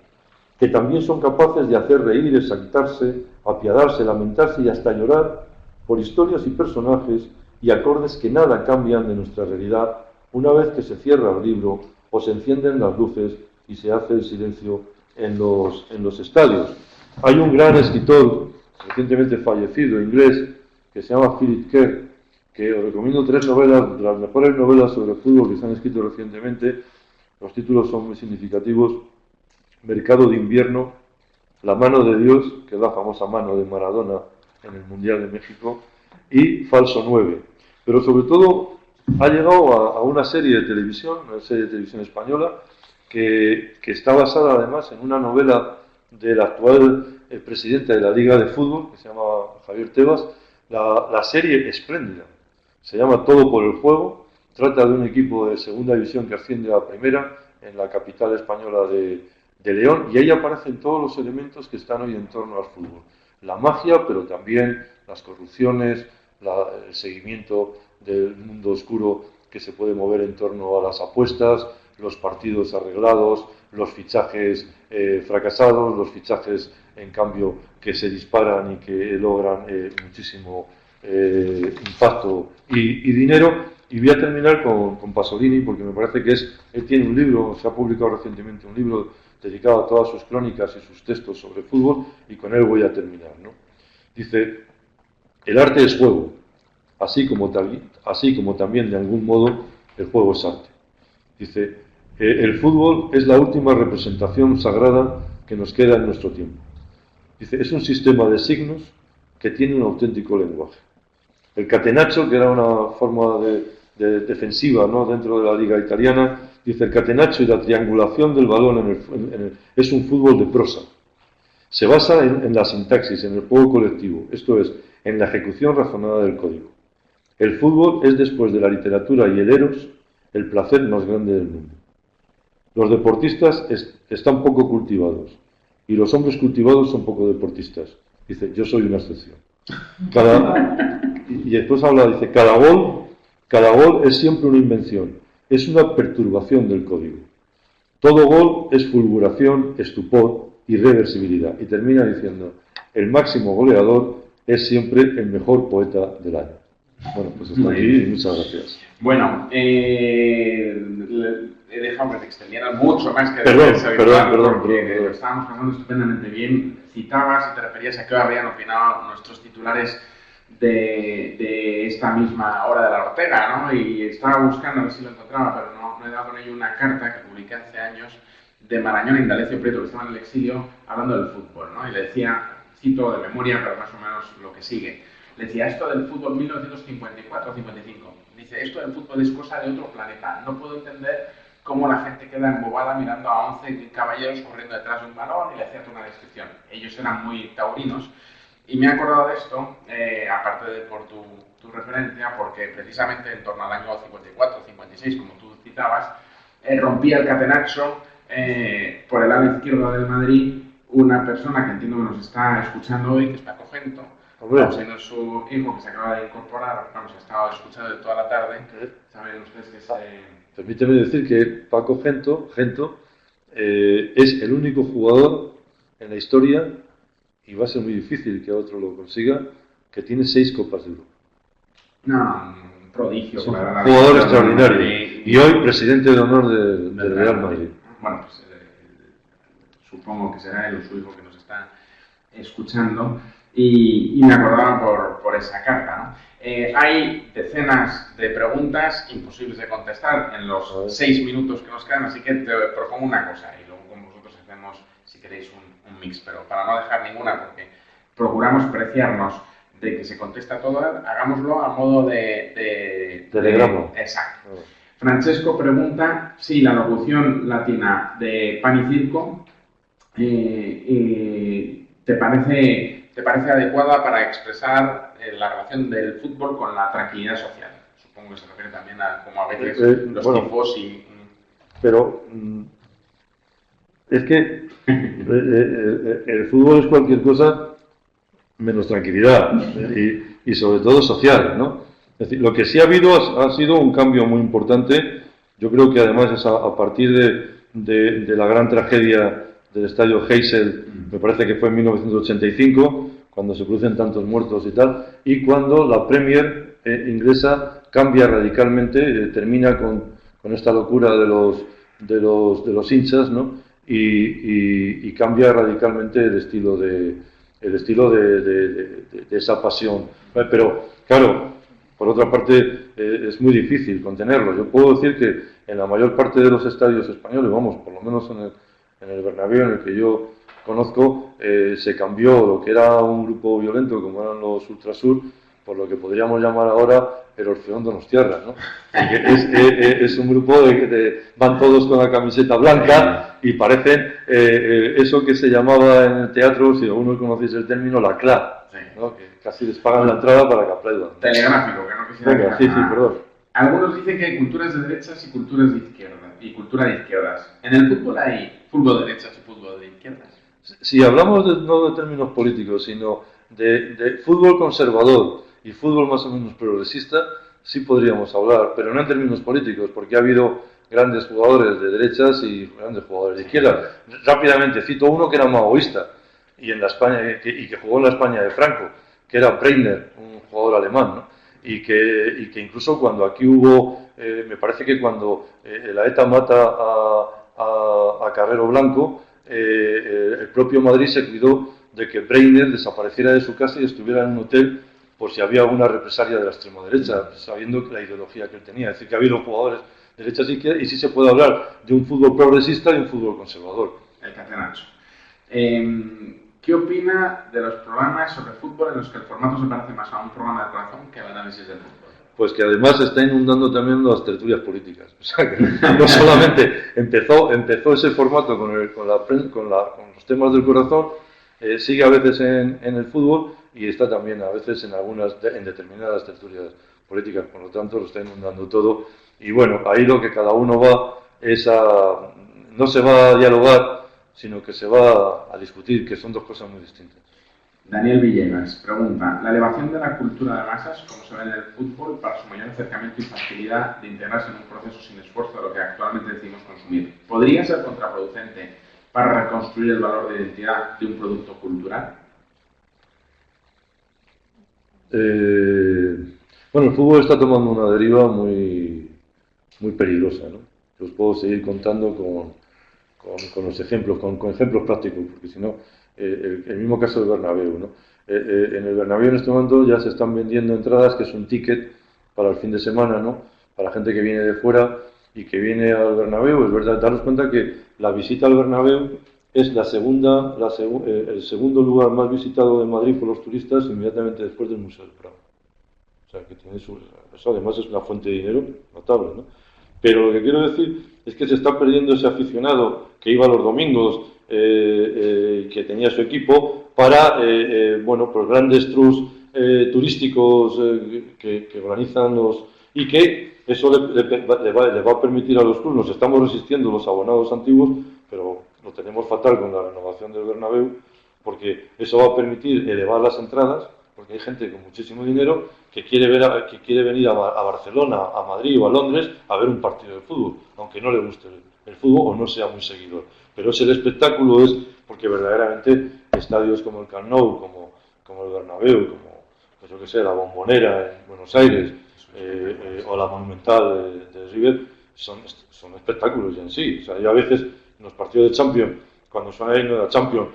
que también son capaces de hacer reír, exaltarse, apiadarse, lamentarse y hasta llorar por historias y personajes y acordes que nada cambian de nuestra realidad una vez que se cierra el libro o se encienden las luces y se hace el silencio en los estadios. Hay un gran escritor recientemente fallecido, inglés, que se llama Philip Kerr, que os recomiendo 3 novelas, de las mejores novelas sobre fútbol que se han escrito recientemente. Los títulos son muy significativos: Mercado de invierno, La mano de Dios, que es la famosa mano de Maradona en el Mundial de México, y Falso 9. Pero sobre todo ha llegado a una serie de televisión española, que está basada además en una novela del actual presidente de la Liga de Fútbol, que se llama Javier Tebas. La serie espléndida, se llama Todo por el Juego, trata de un equipo de segunda división que asciende a primera en la capital española de León, y ahí aparecen todos los elementos que están hoy en torno al fútbol. La magia, pero también las corrupciones, el seguimiento del mundo oscuro que se puede mover en torno a las apuestas, los partidos arreglados, los fichajes fracasados, los fichajes, en cambio, que se disparan y que logran muchísimo impacto y dinero. Y voy a terminar con Pasolini, porque me parece que él tiene un libro, se ha publicado recientemente un libro dedicado a todas sus crónicas y sus textos sobre fútbol, y con él voy a terminar, ¿no? Dice, el arte es juego, así como también de algún modo el juego es arte. Dice, el fútbol es la última representación sagrada que nos queda en nuestro tiempo. Dice, es un sistema de signos que tiene un auténtico lenguaje. El catenaccio, que era una forma de defensiva, ¿no?, dentro de la liga italiana, dice, el catenaccio y la triangulación del balón es un fútbol de prosa. Se basa en la sintaxis, en el juego colectivo, esto es, en la ejecución razonada del código. El fútbol es, después de la literatura y el eros, el placer más grande del mundo. Los deportistas están poco cultivados y los hombres cultivados son poco deportistas. Dice, yo soy una excepción. Y después habla, dice, cada gol es siempre una invención, es una perturbación del código. Todo gol es fulguración, estupor, irreversibilidad. Y termina diciendo, el máximo goleador es siempre el mejor poeta del año. Bueno, pues hasta aquí y muchas gracias. Bueno, he dejado que te extendieran mucho más que perdón, porque lo estábamos pasando estupendamente bien. Citabas y te referías a qué habrían opinado nuestros titulares de esta misma hora de la Ortega, ¿no? Y estaba buscando a ver si lo encontraba, pero no he dado con ello una carta que publiqué hace años de Marañón e Indalecio Prieto, que estaba en el exilio, hablando del fútbol, ¿no? Y le decía, cito de memoria, pero más o menos lo que sigue. Le decía, esto del fútbol 1954-55. Dice, esto del fútbol es cosa de otro planeta. No puedo entender cómo la gente queda embobada mirando a 11 caballeros corriendo detrás de un balón y le hacía una descripción. Ellos eran muy taurinos. Y me he acordado de esto, aparte de por tu referencia, porque precisamente en torno al año 54-56, como tú citabas, rompía el catenaccio por el lado izquierdo del Madrid una persona que entiendo que nos está escuchando hoy, que es Paco Gento, siendo su hijo que se acaba de incorporar, vamos, ha estado escuchando de toda la tarde. Saben ustedes que es... Permíteme decir que Paco Gento es el único jugador en la historia, y va a ser muy difícil que otro lo consiga, que tiene 6 Copas de Europa. No, un prodigio. Es un jugador extraordinario. Y hoy presidente de honor del Real Madrid. Bueno, pues supongo que será él o su hijo que nos está escuchando. Y me acordaba por esa carta, ¿no? Hay decenas de preguntas imposibles de contestar en los 6 minutos que nos quedan, así que te propongo una cosa y luego con vosotros hacemos, si queréis, un mix, pero para no dejar ninguna, porque procuramos preciarnos de que se contesta todo, hagámoslo a modo de telegrama. Exacto. Francesco pregunta si la locución latina de pan y circo te parece adecuada para expresar la relación del fútbol con la tranquilidad social. Supongo que se refiere también a cómo a veces los tifos y... Pero es que el fútbol es cualquier cosa menos tranquilidad y sobre todo social, ¿no? Es decir, lo que sí ha habido ha sido un cambio muy importante. Yo creo que además es a partir de la gran tragedia del estadio Heysel, me parece que fue en 1985, cuando se producen tantos muertos y tal, y cuando la Premier inglesa cambia radicalmente, termina con esta locura de los hinchas, ¿no? Y cambia radicalmente el estilo de esa pasión. Pero, claro, por otra parte, es muy difícil contenerlo. Yo puedo decir que en la mayor parte de los estadios españoles, vamos, por lo menos en el Bernabéu, en el que yo conozco, se cambió lo que era un grupo violento, como eran los Ultrasur, por lo que podríamos llamar ahora el Orfeón Donostiarra, ¿no? Es un grupo van todos con la camiseta blanca y parecen eso que se llamaba en el teatro, si alguno conocéis el término, la CLA, ¿no? Que casi les pagan la entrada para que aplaudan. Telegráfico, que no quisiera... Venga, sí, perdón. Algunos dicen que hay culturas de derechas y culturas de izquierdas, y cultura de izquierdas. ¿En el fútbol hay fútbol de derechas y fútbol de izquierdas? Si hablamos no de términos políticos, sino de fútbol conservador y fútbol más o menos progresista, sí podríamos hablar, pero no en términos políticos, porque ha habido grandes jugadores de derechas y grandes jugadores de izquierda. Rápidamente cito uno que era maoísta y que jugó en la España de Franco, que era Breitner, un jugador alemán, ¿no? Y que incluso cuando aquí hubo, me parece que cuando la ETA mata a Carrero Blanco, el propio Madrid se cuidó de que Breitner desapareciera de su casa y estuviera en un hotel por si había alguna represalia de la extrema derecha, sabiendo la ideología que él tenía. Es decir, que ha habido jugadores de derechas y izquierdas, y sí se puede hablar de un fútbol progresista y un fútbol conservador. El catenacho. ¿Qué opina de los programas sobre fútbol en los que el formato se parece más a un programa de corazón que al análisis del fútbol? Pues que además está inundando también las tertulias políticas. O sea, que no solamente empezó ese formato con los temas del corazón, sigue a veces en el fútbol y está también a veces en determinadas tertulias políticas. Por lo tanto, lo está inundando todo. Y bueno, ahí lo que cada uno va es a no se va a dialogar, sino que se va a discutir, que son dos cosas muy distintas. Daniel Villegas pregunta: la elevación de la cultura de masas, como se ve en el fútbol, para su mayor acercamiento y facilidad de integrarse en un proceso sin esfuerzo de lo que actualmente decimos consumir, ¿podría ser contraproducente para reconstruir el valor de identidad de un producto cultural? Bueno, el fútbol está tomando una deriva muy peligrosa, ¿no? Os puedo seguir contando con los ejemplos, con ejemplos prácticos, porque si no, el mismo caso del Bernabéu, ¿no? En el Bernabéu en este momento ya se están vendiendo entradas, que es un ticket para el fin de semana, ¿no? Para gente que viene de fuera y que viene al Bernabéu. Es verdad, daros cuenta que la visita al Bernabéu es el segundo lugar más visitado de Madrid por los turistas, inmediatamente después del Museo del Prado. O sea, que eso además es una fuente de dinero notable, ¿no? Pero lo que quiero decir es que se está perdiendo ese aficionado que iba los domingos, que tenía su equipo, para bueno, pues grandes tours turísticos que organizan y que eso le va a permitir a los clubes. Nos estamos resistiendo los abonados antiguos, pero lo tenemos fatal con la renovación del Bernabéu, porque eso va a permitir elevar las entradas, porque hay gente con muchísimo dinero que quiere venir a Barcelona, a Madrid o a Londres a ver un partido de fútbol, aunque no le guste el fútbol o no sea muy seguidor. Pero el espectáculo es porque verdaderamente estadios como el Camp Nou, como el Bernabéu, como pues yo que sé, la Bombonera en Buenos Aires o la Monumental de River son espectáculos ya en sí. O sea, yo a veces en los partidos de Champions, cuando suena el himno de la Champions,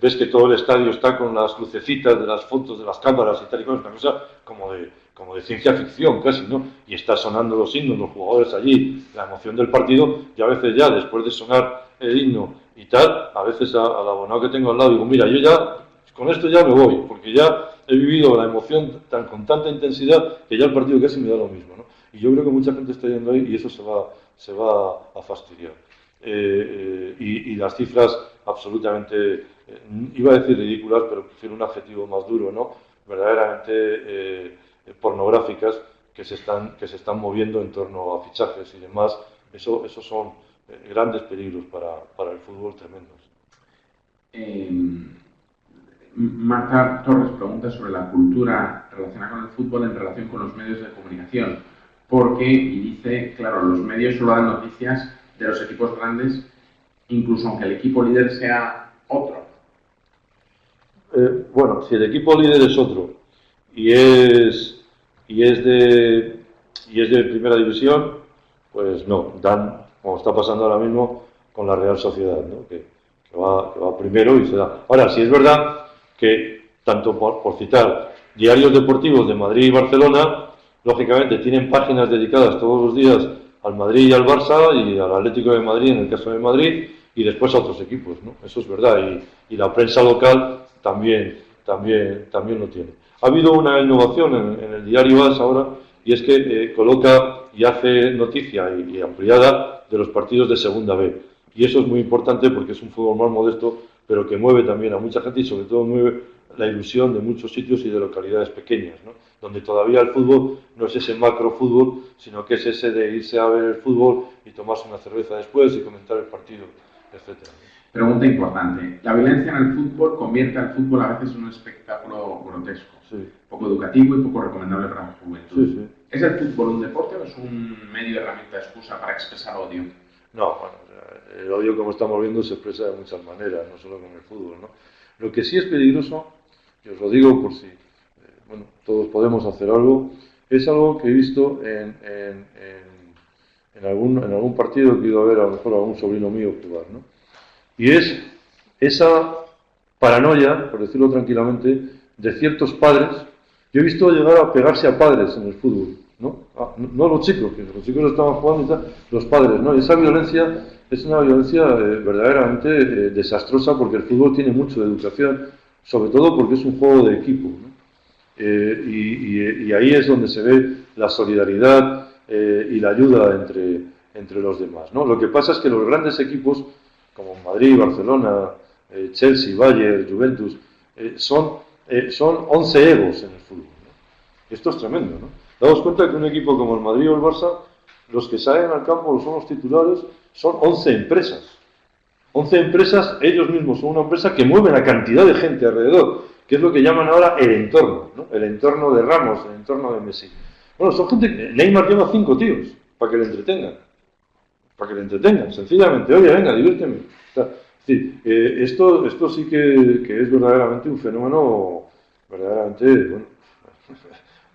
ves que todo el estadio está con las lucecitas de las fotos de las cámaras y tal y cual, es una cosa como de ciencia ficción casi, ¿no? Y está sonando los himnos, los jugadores allí, la emoción del partido, y a veces ya después de sonar el himno y tal, a veces al abonado que tengo al lado digo, mira, yo ya con esto ya me voy, porque ya he vivido la emoción con tanta intensidad que ya el partido casi me da lo mismo, ¿no? Y yo creo que mucha gente está yendo ahí y eso se va a fastidiar. Y las cifras absolutamente, iba a decir ridículas, pero prefiero un adjetivo más duro, ¿no? Verdaderamente pornográficas que se están moviendo en torno a fichajes y demás. Eso son grandes peligros para el fútbol tremendos. Marta Torres pregunta sobre la cultura relacionada con el fútbol en relación con los medios de comunicación, porque, y dice, claro, los medios solo dan noticias de los equipos grandes, incluso aunque el equipo líder sea otro. Bueno, si el equipo líder es otro y es de primera división, pues no, dan, como está pasando ahora mismo con la Real Sociedad, ¿no? que va primero y se da. Ahora, si es verdad que, tanto por citar, diarios deportivos de Madrid y Barcelona, lógicamente tienen páginas dedicadas todos los días al Madrid y al Barça y al Atlético de Madrid en el caso de Madrid y después a otros equipos, ¿no? Eso es verdad, y la prensa local también lo tiene. Ha habido una innovación en el diario AS ahora, y es que coloca y hace noticia y ampliada de los partidos de Segunda B. Y eso es muy importante porque es un fútbol más modesto, pero que mueve también a mucha gente y sobre todo mueve la ilusión de muchos sitios y de localidades pequeñas, ¿no? Donde todavía el fútbol no es ese macro fútbol, sino que es ese de irse a ver el fútbol y tomarse una cerveza después y comentar el partido, etc. Pregunta importante. La violencia en el fútbol convierte al fútbol a veces en un espectáculo grotesco, sí, poco educativo y poco recomendable para la juventud. Sí. ¿Es el fútbol un deporte o es un medio de herramienta de excusa para expresar odio? No, bueno, el odio, como estamos viendo, se expresa de muchas maneras, no solo con el fútbol, ¿no? Lo que sí es peligroso, y os lo digo por si bueno, todos podemos hacer algo, es algo que he visto en algún partido que he ido a ver a lo mejor a algún sobrino mío jugar, ¿no? Y es esa paranoia, por decirlo tranquilamente, de ciertos padres. Yo he visto llegar a pegarse a padres en el fútbol, ¿no? No los chicos, que los chicos estaban jugando y tal, los padres, ¿no? Y esa violencia es una violencia verdaderamente desastrosa, porque el fútbol tiene mucho de educación, sobre todo porque es un juego de equipo, ¿no? Y ahí es donde se ve la solidaridad y la ayuda entre los demás, ¿no? Lo que pasa es que los grandes equipos, como Madrid, Barcelona, Chelsea, Bayern, Juventus, son 11 egos en el fútbol, ¿no? Esto es tremendo, ¿no? Daos cuenta que un equipo como el Madrid o el Barça, los que salen al campo son los titulares, son 11 empresas. 11 empresas, ellos mismos son una empresa que mueven a cantidad de gente alrededor, que es lo que llaman ahora el entorno, ¿no? El entorno de Ramos, el entorno de Messi. Bueno, son gente que Neymar lleva 5 tíos para que le entretengan, sencillamente, oye, venga, diviérteme. O sea, es decir, esto sí que es verdaderamente un fenómeno verdaderamente, bueno,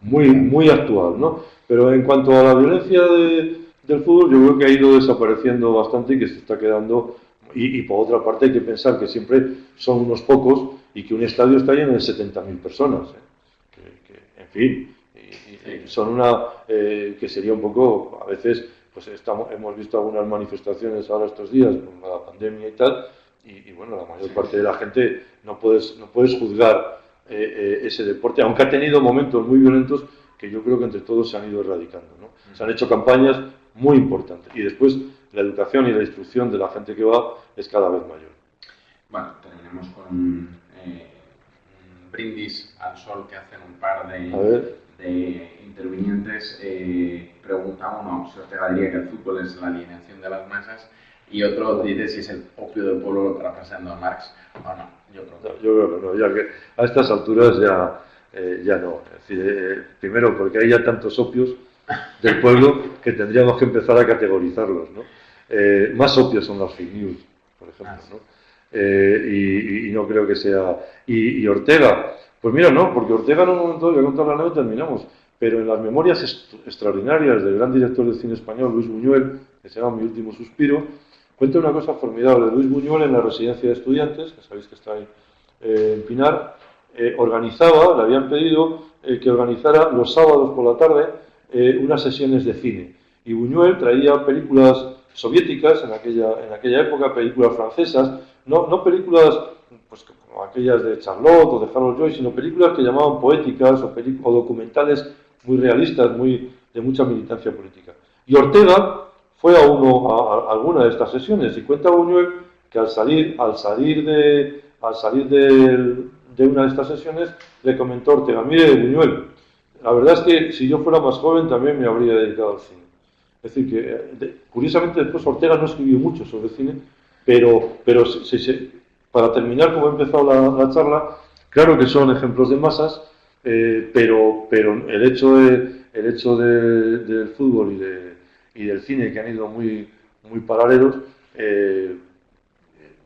muy actual, ¿no? Pero en cuanto a la violencia del fútbol, yo creo que ha ido desapareciendo bastante y que se está quedando. Y por otra parte hay que pensar que siempre son unos pocos y que un estadio está lleno de 70.000 personas. En fin, y son que sería un poco, a veces, pues hemos visto algunas manifestaciones ahora estos días con la pandemia y tal, y bueno, la mayor parte de la gente no puedes juzgar ese deporte, aunque ha tenido momentos muy violentos que yo creo que entre todos se han ido erradicando, ¿no? Se han hecho campañas muy importantes y después la educación y la instrucción de la gente que va es cada vez mayor. Bueno, terminemos con un brindis al sol que hacen un par de intervinientes. Pregunta uno si Ortega diría que el fútbol es la alienación de las masas y otro dice si es el opio del pueblo parafraseando a Marx o no. Yo creo que no, ya que a estas alturas ya no. Es decir, primero porque hay ya tantos opios del pueblo que tendríamos que empezar a categorizarlos, ¿no? Más opios son las fake news, por ejemplo, ¿no? Y no creo que sea. Y Ortega, pues mira, no, porque Ortega en un momento, voy a contar la anécdota, terminamos, pero en las memorias extraordinarias del gran director de cine español, Luis Buñuel, que se llama Mi último suspiro, cuenta una cosa formidable. Luis Buñuel, en la residencia de estudiantes, que sabéis que está ahí en Pinar, le habían pedido que organizara los sábados por la tarde unas sesiones de cine. Y Buñuel traía películas soviéticas en aquella época, películas francesas, no películas pues, como aquellas de Charlotte o de Harold Joyce, sino películas que llamaban poéticas o documentales muy realistas, de mucha militancia política. Y Ortega fue a alguna de estas sesiones y cuenta Buñuel que al salir de una de estas sesiones le comentó a Ortega: mire, Buñuel, la verdad es que si yo fuera más joven también me habría dedicado al cine. Es decir, que curiosamente después Ortega no escribió mucho sobre cine, pero para terminar, como he empezado la charla, claro que son ejemplos de masas, pero el hecho del fútbol y del cine, que han ido muy paralelos,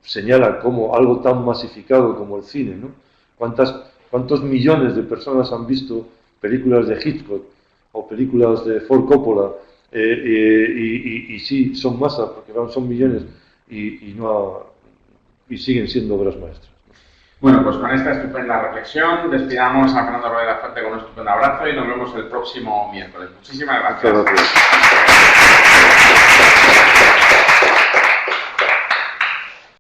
señalan como algo tan masificado como el cine, ¿no? ¿Cuántos millones de personas han visto películas de Hitchcock o películas de Ford Coppola? Y sí, son masas, porque son millones y siguen siendo obras maestras. Bueno, pues con esta estupenda reflexión despidamos a Fernando Rueda Fuente con un estupendo abrazo y nos vemos el próximo miércoles. Muchísimas gracias. Muchas gracias.